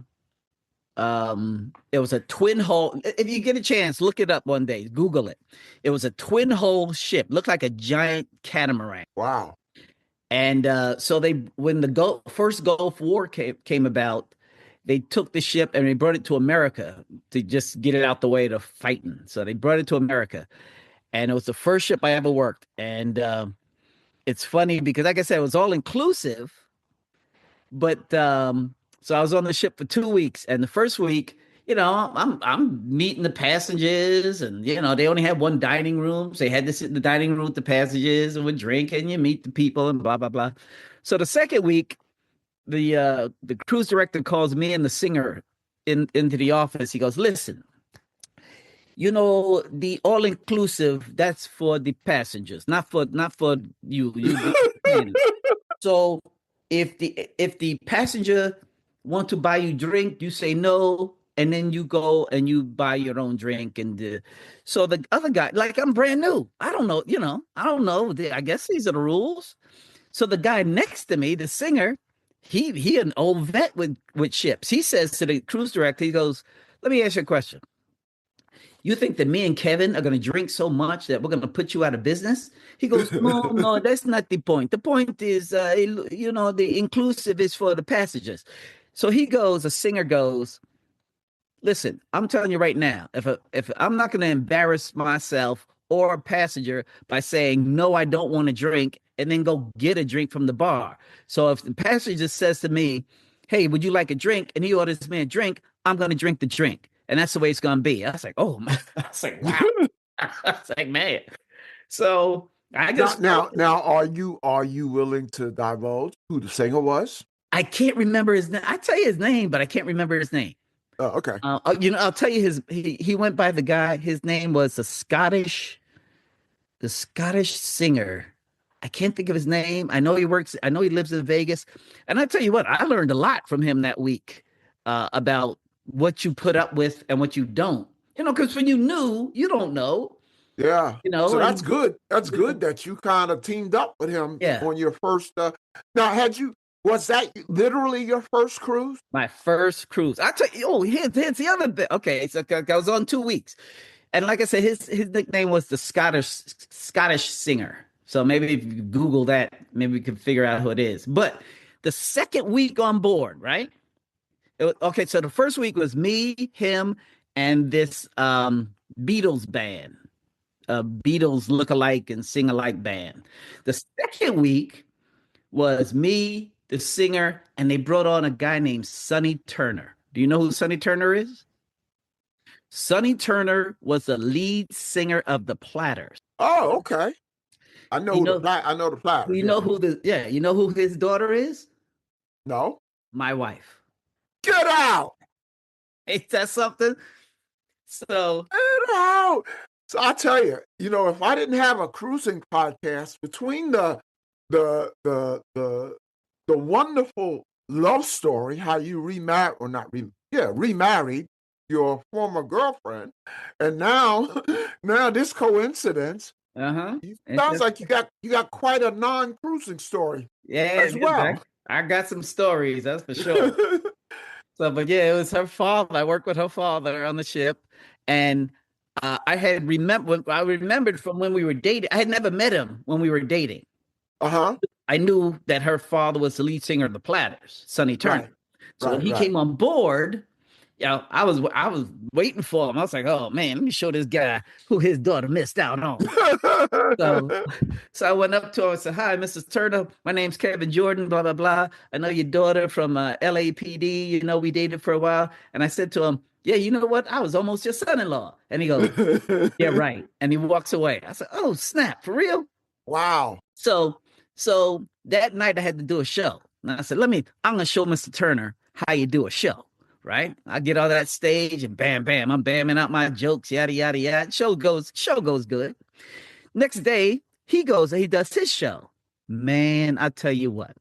Speaker 2: was a twin hull. If you get a chance, look it up one day. Google it. It was a twin hull ship, looked like a giant catamaran.
Speaker 1: Wow.
Speaker 2: And so when the first Gulf War came about, they took the ship and they brought it to America to just get it out the way to fighting. So they brought it to America, and it was the first ship I ever worked. And it's funny because, like I said, it was all inclusive. But so I was on the ship for 2 weeks, and the first week, I'm meeting the passengers, and they only had one dining room, so they had to sit in the dining room with the passengers and would drink, and you meet the people and blah blah blah. So the second week, the cruise director calls me and the singer into the office. He goes, "Listen, the all inclusive, that's for the passengers, not for you. So if the passenger want to buy you drink, you say no, and then you go and you buy your own drink." And so the other guy, like, I'm brand new, I don't know, I don't know. I guess these are the rules. So the guy next to me, the singer, he an old vet with ships. He says to the cruise director, he goes, "Let me ask you a question. You think that me and Kevin are going to drink so much that we're going to put you out of business?" He goes, "No, that's not the point. The point is, the inclusive is for the passengers." So the singer goes, "Listen, I'm telling you right now, if I'm not going to embarrass myself or a passenger by saying, no, I don't want to drink, and then go get a drink from the bar. So if the passenger says to me, hey, would you like a drink? And he orders me a drink, I'm going to drink the drink. And that's the way it's going to be." I was like, oh, man. I was like, wow. I was like, man. So I just
Speaker 1: now, are you willing to divulge who the singer was?
Speaker 2: I can't remember his name. I tell you his name, but I can't remember his name.
Speaker 1: Oh, okay.
Speaker 2: I'll tell you he went by the guy. His name was the Scottish singer. I can't think of his name. I know he lives in Vegas. And I tell you what, I learned a lot from him that week about what you put up with and what you don't. Because when you knew, you don't know.
Speaker 1: Yeah. So that's good. That's good that you kind of teamed up with him on your first. Now, was that literally your first cruise?
Speaker 2: My first cruise. I tell you, here's the other bit. Okay, so I was on 2 weeks. And like I said, his nickname was the Scottish singer. So maybe if you Google that, maybe we can figure out who it is. But The second week on board, right? Okay, so the first week was me, him, and this Beatles band, a Beatles look-alike and sing-alike band. The second week was me, the singer, and they brought on a guy named Sonny Turner. Do you know who Sonny Turner is? Sonny Turner was the lead singer of the Platters.
Speaker 1: Oh, okay. I know
Speaker 2: You
Speaker 1: the
Speaker 2: know,
Speaker 1: I know the Platters.
Speaker 2: you know who you know who his daughter is?
Speaker 1: No.
Speaker 2: My wife.
Speaker 1: Get out.
Speaker 2: Ain't that something? So
Speaker 1: Get out. So I tell you, if I didn't have a cruising podcast, between the the the the wonderful love story, how you remarried your former girlfriend, and now now this coincidence, sounds like you got quite a non-cruising story
Speaker 2: yeah,
Speaker 1: as well.
Speaker 2: I got some stories, that's for sure. So, but yeah, it was her father. I worked with her father on the ship, and I remembered from when we were dating. I had never met him when we were dating.
Speaker 1: Uh-huh.
Speaker 2: I knew that her father was the lead singer of the Platters, Sonny Turner.
Speaker 1: Right.
Speaker 2: So when he came on board, I was waiting for him. I was like, oh man, let me show this guy who his daughter missed out on. So I went up to him and said, hi, Mrs. Turner. My name's Kevin Jordan, blah, blah, blah. I know your daughter from LAPD. We dated for a while. And I said to him, yeah, you know what? I was almost your son-in-law. And he goes, yeah, right. And he walks away. I said, oh, snap, for real?
Speaker 1: Wow.
Speaker 2: So that night I had to do a show. And I said, I'm going to show Mr. Turner how you do a show. Right? I get on that stage and bam, bam, I'm bamming out my jokes, yada, yada, yada. Show goes good. Next day, he goes and he does his show. Man, I tell you what,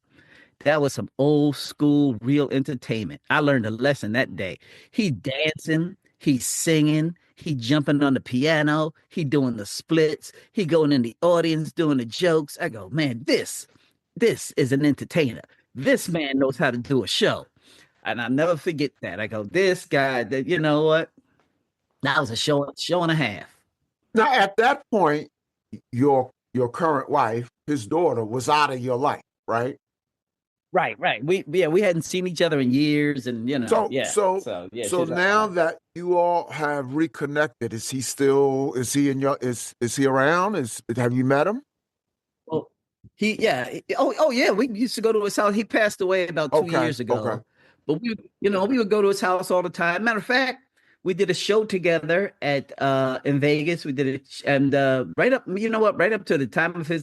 Speaker 2: that was some old school, real entertainment. I learned a lesson that day. He dancing, he singing, he jumping on the piano, he doing the splits, he going in the audience doing the jokes. I go, man, this is an entertainer. This man knows how to do a show. And I'll never forget that. I go, this guy, you know what? That was a show and a half.
Speaker 1: Now, at that point, your current wife, his daughter, was out of your life, right?
Speaker 2: Right. We hadn't seen each other in years, and
Speaker 1: So now that you all have reconnected, is he around? Have you met him?
Speaker 2: Well, yeah. We used to go to his house. He passed away about 2 years ago.
Speaker 1: Okay.
Speaker 2: But we would go to his house all the time. Matter of fact, we did a show together in Vegas. We did it, and right up to the time of his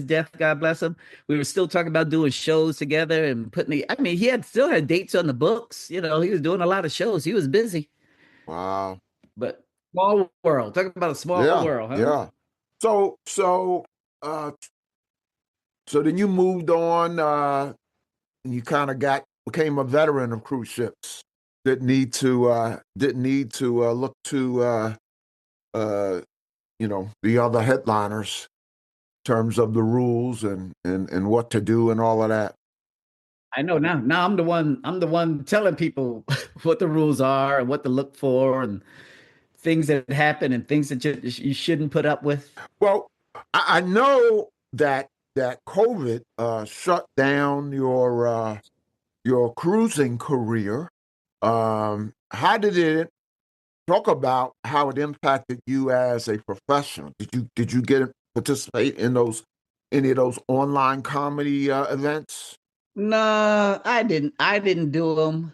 Speaker 2: death, God bless him, we were still talking about doing shows together and he still had dates on the books. He was doing a lot of shows. He was busy.
Speaker 1: Wow.
Speaker 2: But small world. Talking about a small world, huh?
Speaker 1: Yeah. So then you moved on, and you kind of became a veteran of cruise ships. Didn't need to look to the other headliners in terms of the rules and what to do and all of that.
Speaker 2: I know now. Now I'm the one telling people what the rules are and what to look for and things that happen and things that you shouldn't put up with.
Speaker 1: Well, I know that COVID shut down your cruising career. How did it talk about how it impacted you as a professional? Did you participate in any of those online comedy events?
Speaker 2: No, I didn't. I didn't do them.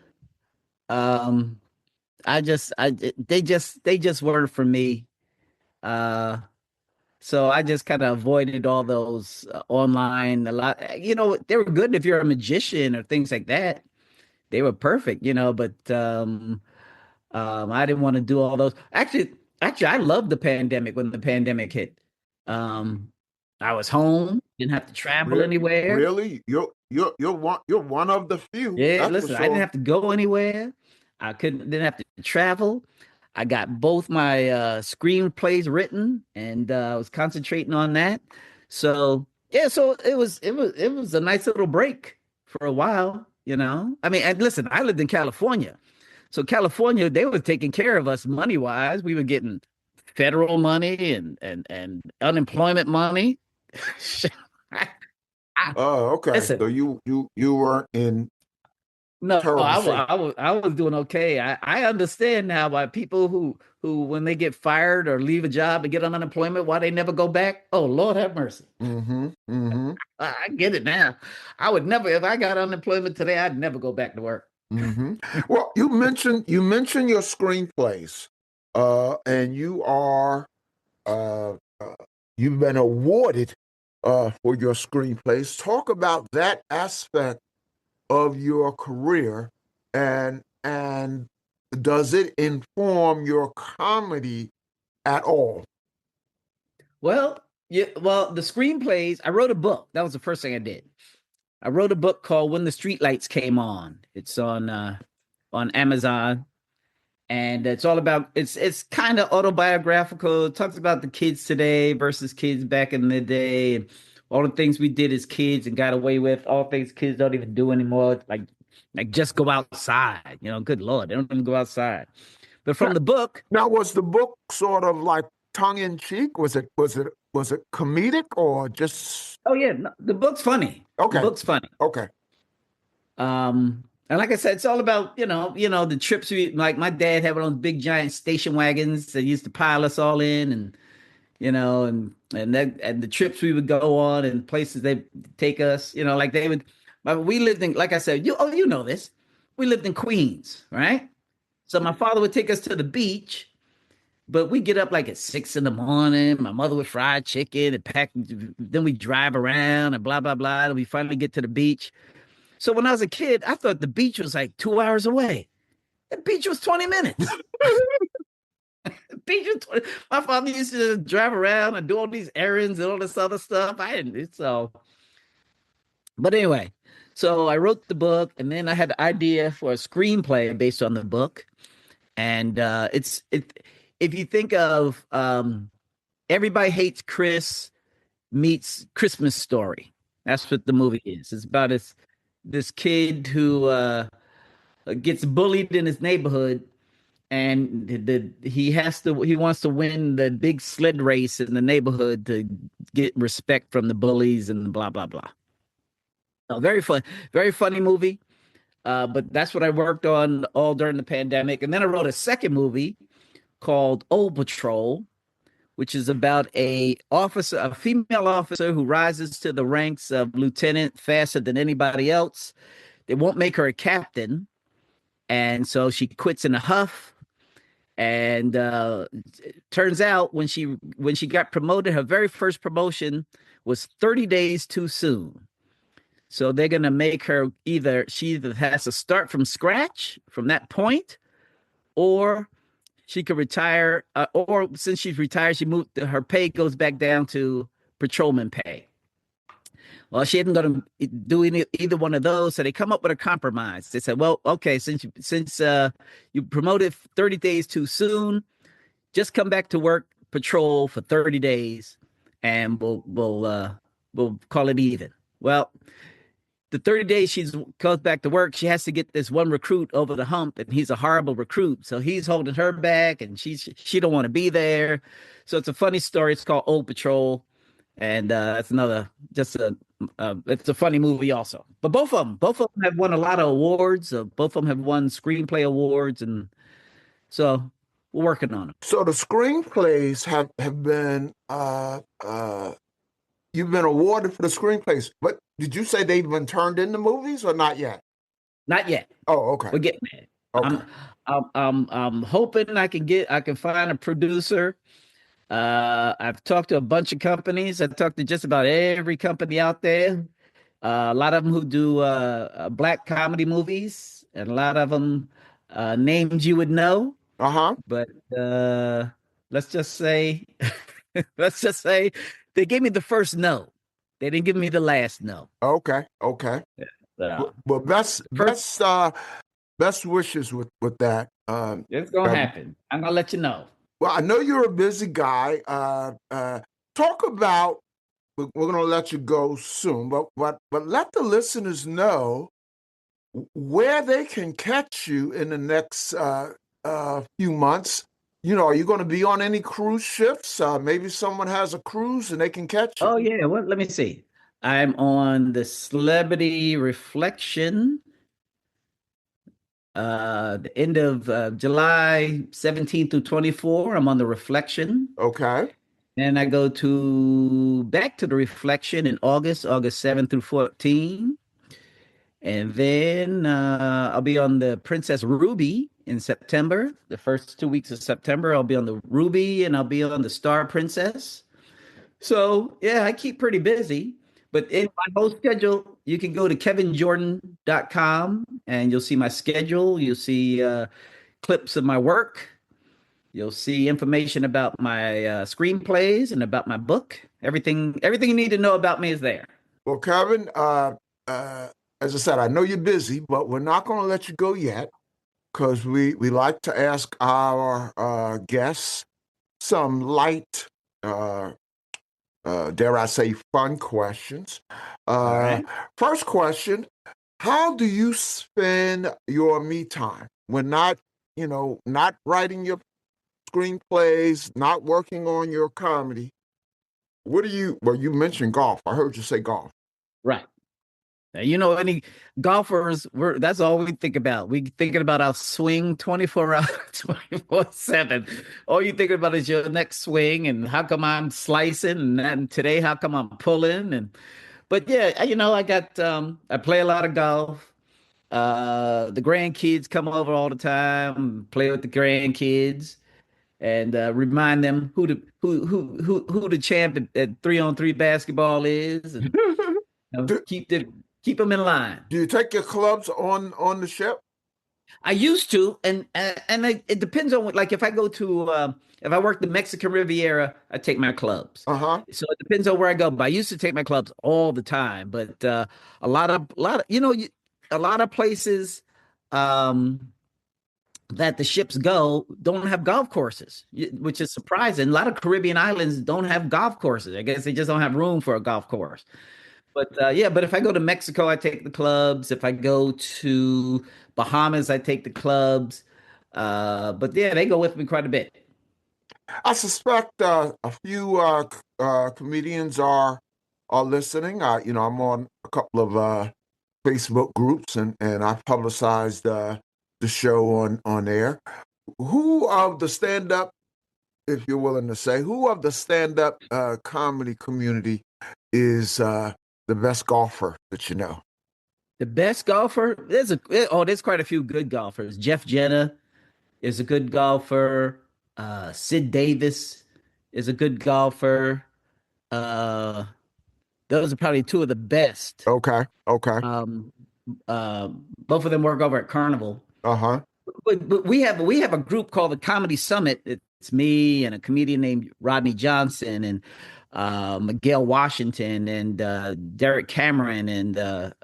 Speaker 2: They just weren't for me. So I just kind of avoided all those online. A lot, they were good if you're a magician or things like that. They were perfect, but I didn't want to do all those. Actually, I loved the pandemic when the pandemic hit. I was home, didn't have to travel anywhere.
Speaker 1: Really? You're one of the few.
Speaker 2: Yeah, listen, I didn't have to go anywhere. Didn't have to travel. I got both my screenplays written, and I was concentrating on that. So yeah, so it was a nice little break for a while. I mean, and listen, I lived in California. So California, they were taking care of us money-wise. We were getting federal money and unemployment money.
Speaker 1: Oh, okay.
Speaker 2: Listen,
Speaker 1: So you weren't in
Speaker 2: no,
Speaker 1: terrible shape.
Speaker 2: I was doing okay. I understand now why people who when they get fired or leave a job and get on unemployment, why they never go back. Oh, Lord have mercy.
Speaker 1: Mm-hmm. Mm-hmm.
Speaker 2: I get it now. I would never, if I got unemployment today, I'd never go back to work.
Speaker 1: Mm-hmm. Well, you mentioned your screenplays, and uh, uh, you've been awarded for your screenplays. Talk about that aspect of your career, and does it inform your comedy at all?
Speaker 2: Well, yeah, well, the screenplays, I wrote a book. That was the first thing I did. I wrote a book called When the Streetlights Came On. It's on Amazon, and it's all about it's kind of autobiographical. It talks about the kids today versus kids back in the day, and all the things we did as kids and got away with, all things kids don't even do anymore. Like just go outside. Good Lord, they don't even go outside. But
Speaker 1: Now,
Speaker 2: from the book,
Speaker 1: now, was the book sort of like tongue in cheek? Was it comedic or just
Speaker 2: oh yeah, no, the book's funny. The
Speaker 1: okay?
Speaker 2: book's funny.
Speaker 1: Okay.
Speaker 2: And like I said, it's all about, the trips like my dad had one of those big giant station wagons that used to pile us all in and and the trips we would go on and places they take us, like they would but we lived in, like I said, you know this. We lived in Queens, right? So my father would take us to the beach, but we get up like at 6 in the morning. My mother would fry chicken and pack, then we drive around and blah blah blah. And we finally get to the beach. So when I was a kid, I thought the beach was like 2 hours away. The beach was 20 minutes. The beach was 20. My father used to drive around and do all these errands and all this other stuff. I didn't. But anyway, so I wrote the book, and then I had the idea for a screenplay based on the book. And if you think of Everybody Hates Chris meets Christmas Story. That's what the movie is. It's about this kid who gets bullied in his neighborhood, and he wants to win the big sled race in the neighborhood to get respect from the bullies and blah blah blah. So very funny movie. But that's what I worked on all during the pandemic, and then I wrote a second movie called Old Patrol, which is about a female officer who rises to the ranks of lieutenant faster than anybody else. They won't make her a captain, and so she quits in a huff. And turns out when she got promoted, her very first promotion was 30 days too soon. So they're gonna make her she either has to start from scratch from that point, or she could retire, or since she's retired, her pay goes back down to patrolman pay. Well, she isn't going to do either one of those, so they come up with a compromise. They said, "Well, okay, since you promoted 30 days too soon, just come back to work patrol for 30 days, and we'll call it even." Well, the 30 days she goes back to work, she has to get this one recruit over the hump, and he's a horrible recruit, so he's holding her back, and she don't want to be there. So it's a funny story. It's called Old Patrol, and that's another it's a funny movie also. But both of them have won a lot of awards. Both of them have won screenplay awards, and so we're working on them.
Speaker 1: So the screenplays have been you've been awarded for the screenplays, but did you say they've been turned into movies or not yet?
Speaker 2: Not yet.
Speaker 1: Oh, okay.
Speaker 2: We're getting there.
Speaker 1: Okay.
Speaker 2: I'm hoping I can find a producer. I've talked to a bunch of companies. I talked to just about every company out there. A lot of them who do black comedy movies, and a lot of them names you would know.
Speaker 1: Uh-huh.
Speaker 2: But let's just say, let's just say they gave me the first no. They didn't give me the last no.
Speaker 1: Okay. Okay. Well, best wishes with that.
Speaker 2: It's gonna happen. I'm gonna let you know.
Speaker 1: Well, I know you're a busy guy. Talk about. We're going to let you go soon, but let the listeners know where they can catch you in the next few months. Are you going to be on any cruise ships? Maybe someone has a cruise and they can catch you.
Speaker 2: Oh yeah. Well, let me see. I'm on the Celebrity Reflection, the end of July 17th through 24. I'm on the Reflection.
Speaker 1: Okay.
Speaker 2: And I go to back to the Reflection in August 7th through 14. And then I'll be on the Princess Ruby in September. The first 2 weeks of September, I'll be on the Ruby and I'll be on the Star Princess. So yeah, I keep pretty busy. But in my whole schedule, you can go to kevinjordan.com and you'll see my schedule. You'll see clips of my work. You'll see information about my screenplays and about my book. Everything you need to know about me is there.
Speaker 1: Well, Kevin, uh, as I said, I know you're busy, but we're not going to let you go yet because we like to ask our guests some light, uh, dare I say, fun questions.
Speaker 2: All right.
Speaker 1: First question, how do you spend your me time when not writing your screenplays, not working on your comedy? Well, you mentioned golf. I heard you say golf.
Speaker 2: Right. Any golfers, that's all we think about. We thinking about our swing 24 hours, 24/7. All you thinking about is your next swing and how come I'm slicing and today how come I'm pulling but yeah, I got I play a lot of golf. The grandkids come over all the time, play with the grandkids and remind them who the champ at 3-on-3 basketball is and
Speaker 1: do,
Speaker 2: keep them in line.
Speaker 1: do you take your clubs on the ship?
Speaker 2: I used to, it depends on like if I go to if I work the Mexican Riviera, I take my clubs.
Speaker 1: Uh-huh.
Speaker 2: So it depends on where I go. But I used to take my clubs all the time. But a lot of places that the ships go don't have golf courses, which is surprising. A lot of Caribbean islands don't have golf courses. I guess they just don't have room for a golf course. But if I go to Mexico, I take the clubs. If I go to Bahamas, I take the clubs. But yeah, they go with me quite a bit.
Speaker 1: I suspect a few comedians are listening. I'm on a couple of Facebook groups and I've publicized the show on air. Who of the stand-up, if you're willing to say, who of the stand-up comedy community is the best golfer that you know?
Speaker 2: The best golfer, there's quite a few good golfers. Jeff Jenna is a good golfer. Sid Davis is a good golfer. Uh, those are probably two of the best.
Speaker 1: Okay.
Speaker 2: Um, both of them work over at Carnival.
Speaker 1: Uh-huh.
Speaker 2: But we have a group called the Comedy Summit. It's me and a comedian named Rodney Johnson and Miguel Washington and Derek Cameron and a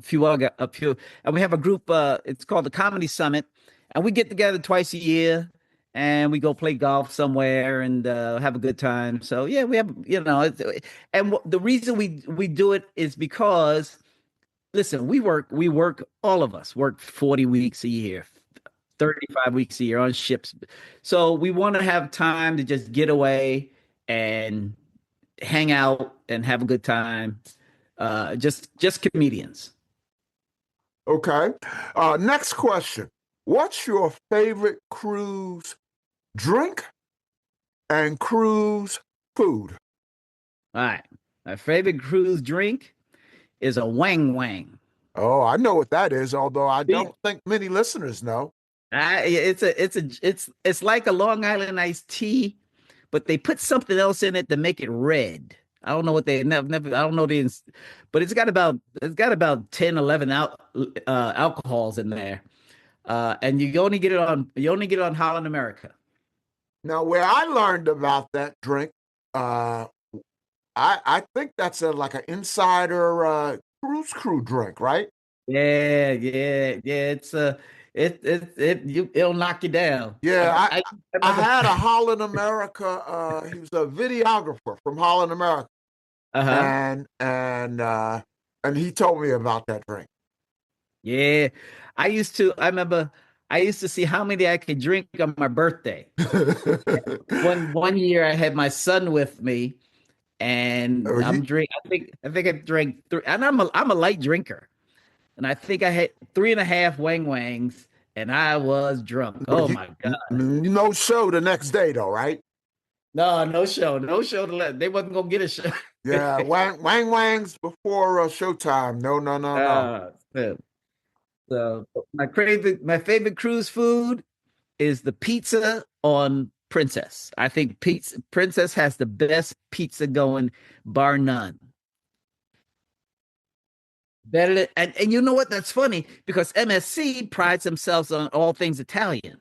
Speaker 2: few, and we have a group. It's called the Comedy Summit, and we get together twice a year, and we go play golf somewhere and have a good time. So yeah, we have the reason we do it is because listen, we work, all of us work 40 weeks a year, 35 weeks a year on ships. So we want to have time to just get away and hang out and have a good time. Just comedians.
Speaker 1: Okay. Next question. What's your favorite cruise drink and cruise food?
Speaker 2: All right. My favorite cruise drink is a Wang Wang.
Speaker 1: Oh, I know what that is, although I don't think many listeners know.
Speaker 2: It's like a Long Island iced tea, but they put something else in it to make it red. I don't know what they never I don't know but it's got about 10, 11 alcohols in there. And you only get it on Holland America.
Speaker 1: Now, where I learned about that drink, I think that's like an insider cruise crew drink, right?
Speaker 2: Yeah. It'll knock you down.
Speaker 1: Yeah, I had a Holland America. He was a videographer from Holland America,
Speaker 2: Uh-huh.
Speaker 1: and he told me about that drink.
Speaker 2: Yeah. I remember I used to see how many I could drink on my birthday. One year I had my son with me and
Speaker 1: Oh,
Speaker 2: I'm drink. I think I drank three, and I'm a light drinker, and I think I had 3.5 wang wangs, and I was drunk. Oh
Speaker 1: you,
Speaker 2: my God!
Speaker 1: no show the next day though, right?
Speaker 2: No, no show to let. They wasn't gonna get a show.
Speaker 1: Yeah, wang wangs before showtime. No, no, no, no.
Speaker 2: So, so my favorite cruise food is the pizza on Princess. I think Princess has the best pizza going, bar none. Better than, and you know what? That's funny because MSC prides themselves on all things Italian,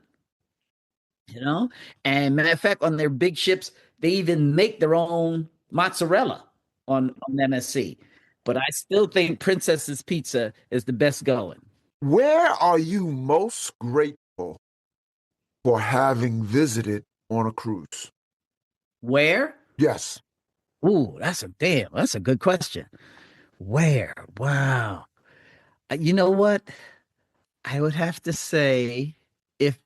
Speaker 2: you know? And matter of fact, on their big ships, they even make their own mozzarella on MSC. But I still think Princess's Pizza is the best going.
Speaker 1: Where are you most grateful for having visited on a cruise?
Speaker 2: Where?
Speaker 1: Yes.
Speaker 2: Ooh, that's a good question. Where? Wow. You know what? I would have to say if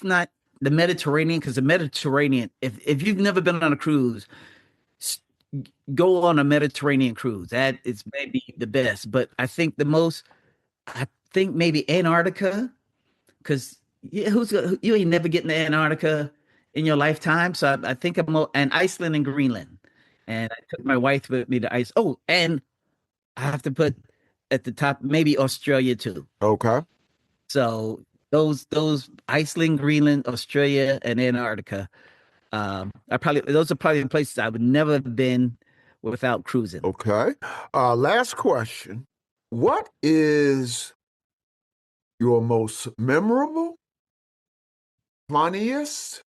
Speaker 2: not the Mediterranean, because the Mediterranean, if you've never been on a cruise, s- go on a Mediterranean cruise. That is maybe the best. But I think maybe Antarctica, because you ain't never getting to Antarctica in your lifetime. So I think and Iceland and Greenland. And I took my wife with me to ice. Oh, and I have to put at the top maybe Australia too.
Speaker 1: Okay.
Speaker 2: So those Iceland, Greenland, Australia, and Antarctica. I probably those are probably the places I would never have been without cruising.
Speaker 1: Okay. Last question. What is your most memorable, funniest,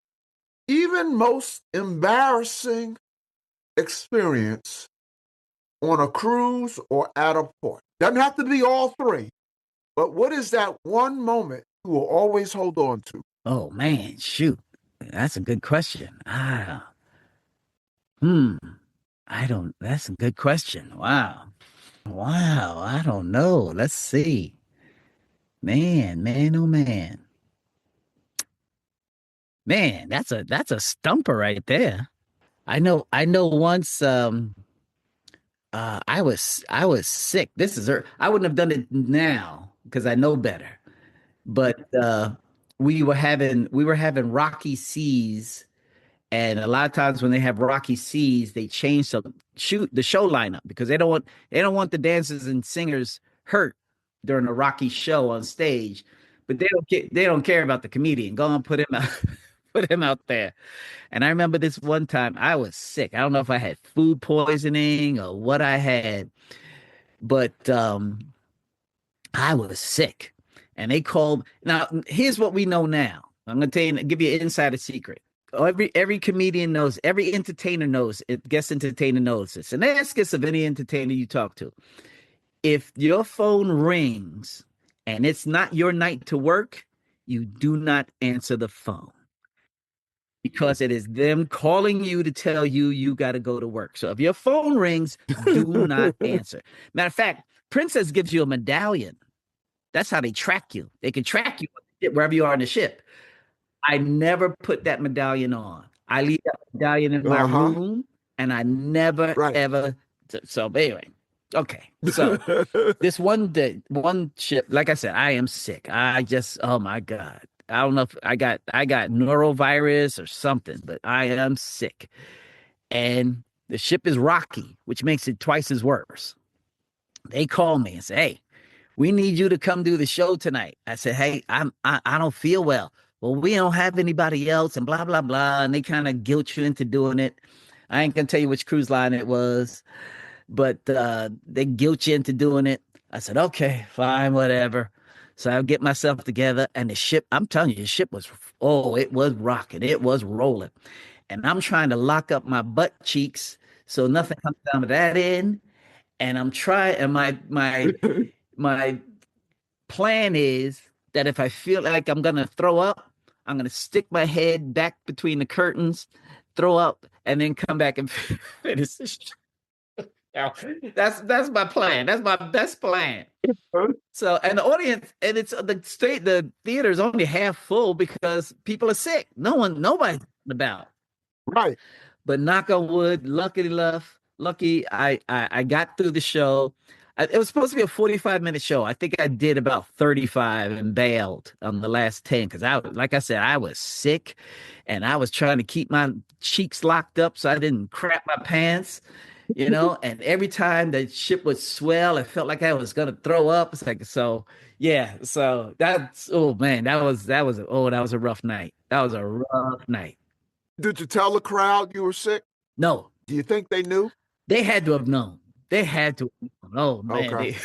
Speaker 1: even most embarrassing experience on a cruise or at a port? Doesn't have to be all three, but what is that one moment you will always hold on to?
Speaker 2: Oh man, shoot. That's a good question. Hmm. I don't that's a good question. Wow. Wow. I don't know. Let's see. Man, oh man. Man, that's a stumper right there. I know once I was sick. I wouldn't have done it now because I know better. But we were having rocky seas, and a lot of times when they have rocky seas, they change the show lineup because they don't want the dancers and singers hurt during a rocky show on stage. But they don't care about the comedian. Go on, put him out, put him out there. And I remember this one time I was sick. I don't know if I had food poisoning or what I had, but I was sick. And they called. Now, here's what we know now. I'm gonna give you an insider secret. Every comedian knows, every entertainer knows, it guest entertainer knows this. And ask this of any entertainer you talk to. If your phone rings and it's not your night to work, you do not answer the phone because it is them calling you to tell you you got to go to work. So if your phone rings, do not answer. Matter of fact, Princess gives you a medallion. That's how they track you. They can track you wherever you are on the ship. I never put that medallion on. I leave that medallion in my
Speaker 1: Uh-huh.
Speaker 2: room and I never
Speaker 1: Right.
Speaker 2: ever. So anyway, okay. So this one ship, like I said, I am sick. Oh my God. I don't know if I got norovirus or something, but I am sick. And the ship is rocky, which makes it twice as worse. They call me and say, "Hey, we need you to come do the show tonight." I said, "Hey, I don't feel well." Well, we don't have anybody else, and blah blah blah. And they kind of guilt you into doing it. I ain't gonna tell you which cruise line it was, but they guilt you into doing it. I said, "Okay, fine, whatever." So I get myself together, and the ship. I'm telling you, the ship was it was rocking, it was rolling, and I'm trying to lock up my butt cheeks so nothing comes down to that end. And I'm trying, and my plan is that if I feel like I'm gonna throw up, I'm gonna stick my head back between the curtains, throw up, and then come back and finish the show. Now, that's my plan. That's my best plan. So, and the audience, and the theater is only half full because people are sick. Nobody's about.
Speaker 1: Right.
Speaker 2: But knock on wood, luckily enough, lucky. I got through the show. It was supposed to be a 45-minute show. I think I did about 35 and bailed on the last 10 because like I said, I was sick and I was trying to keep my cheeks locked up so I didn't crap my pants, and every time the ship would swell, it felt like I was gonna throw up. It's like, so yeah, so oh man, that was that was a rough night. That was a rough night.
Speaker 1: Did you tell the crowd you were sick?
Speaker 2: No,
Speaker 1: Do you think they knew?
Speaker 2: they had to have known. They had to have known. Oh man,
Speaker 1: Okay.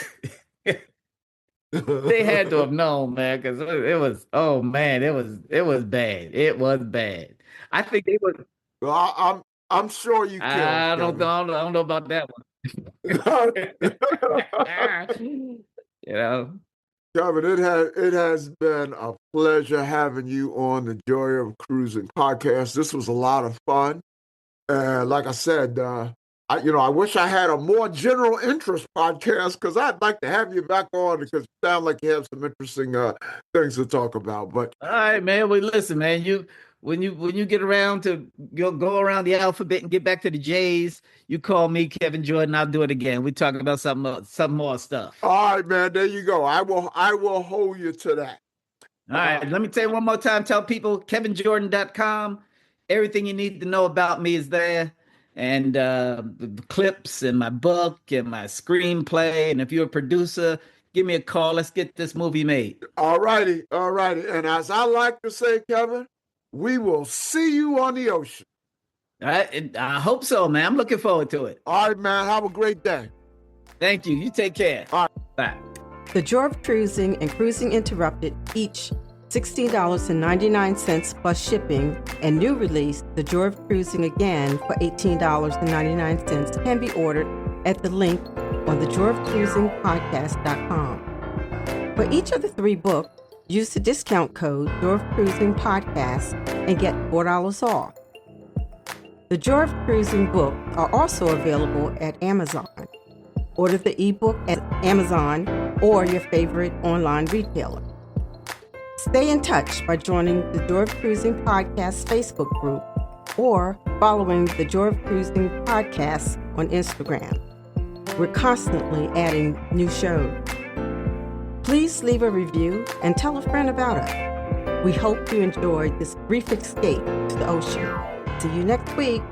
Speaker 2: they had to have known, man, because it was, oh man, it was bad. It was bad. I think they was.
Speaker 1: Well, I'm sure you killed.
Speaker 2: I don't know about that one.
Speaker 1: Kevin, it has been a pleasure having you on the Joy of Cruising podcast. This was a lot of fun, and like I said, I wish I had a more general interest podcast because I'd like to have you back on because you sound like you have some interesting things to talk about. But
Speaker 2: all right, man. Well, listen, man. When you get around to go around the alphabet and get back to the J's, you call me Kevin Jordan. I'll do it again. We talking about some more stuff.
Speaker 1: All right, man. There you go. I will hold you to that.
Speaker 2: All right. Let me tell you one more time. Tell people kevinjordan.com. Everything you need to know about me is there. And the clips and my book and my screenplay. And if you're a producer, give me a call. Let's get this movie made.
Speaker 1: All righty. And as I like to say, Kevin, we will see you on the ocean.
Speaker 2: I hope so, man. I'm looking forward to it.
Speaker 1: All right, man. Have a great day.
Speaker 2: Thank you. You take care.
Speaker 1: All right.
Speaker 2: Bye.
Speaker 3: The Joy of Cruising and Cruising Interrupted, each $16.99 plus shipping, and new release, The Joy of Cruising Again for $18.99 can be ordered at the link on thejoyofcruisingpodcast.com. For each of the 3 books, use the discount code Joy of Cruising Podcast and get $4 off. The Joy of Cruising books are also available at Amazon. Order the ebook at Amazon or your favorite online retailer. Stay in touch by joining the Joy of Cruising Podcast Facebook group or following the Joy of Cruising Podcast on Instagram. We're constantly adding new shows. Please leave a review and tell a friend about us. We hope you enjoyed this brief escape to the ocean. See you next week.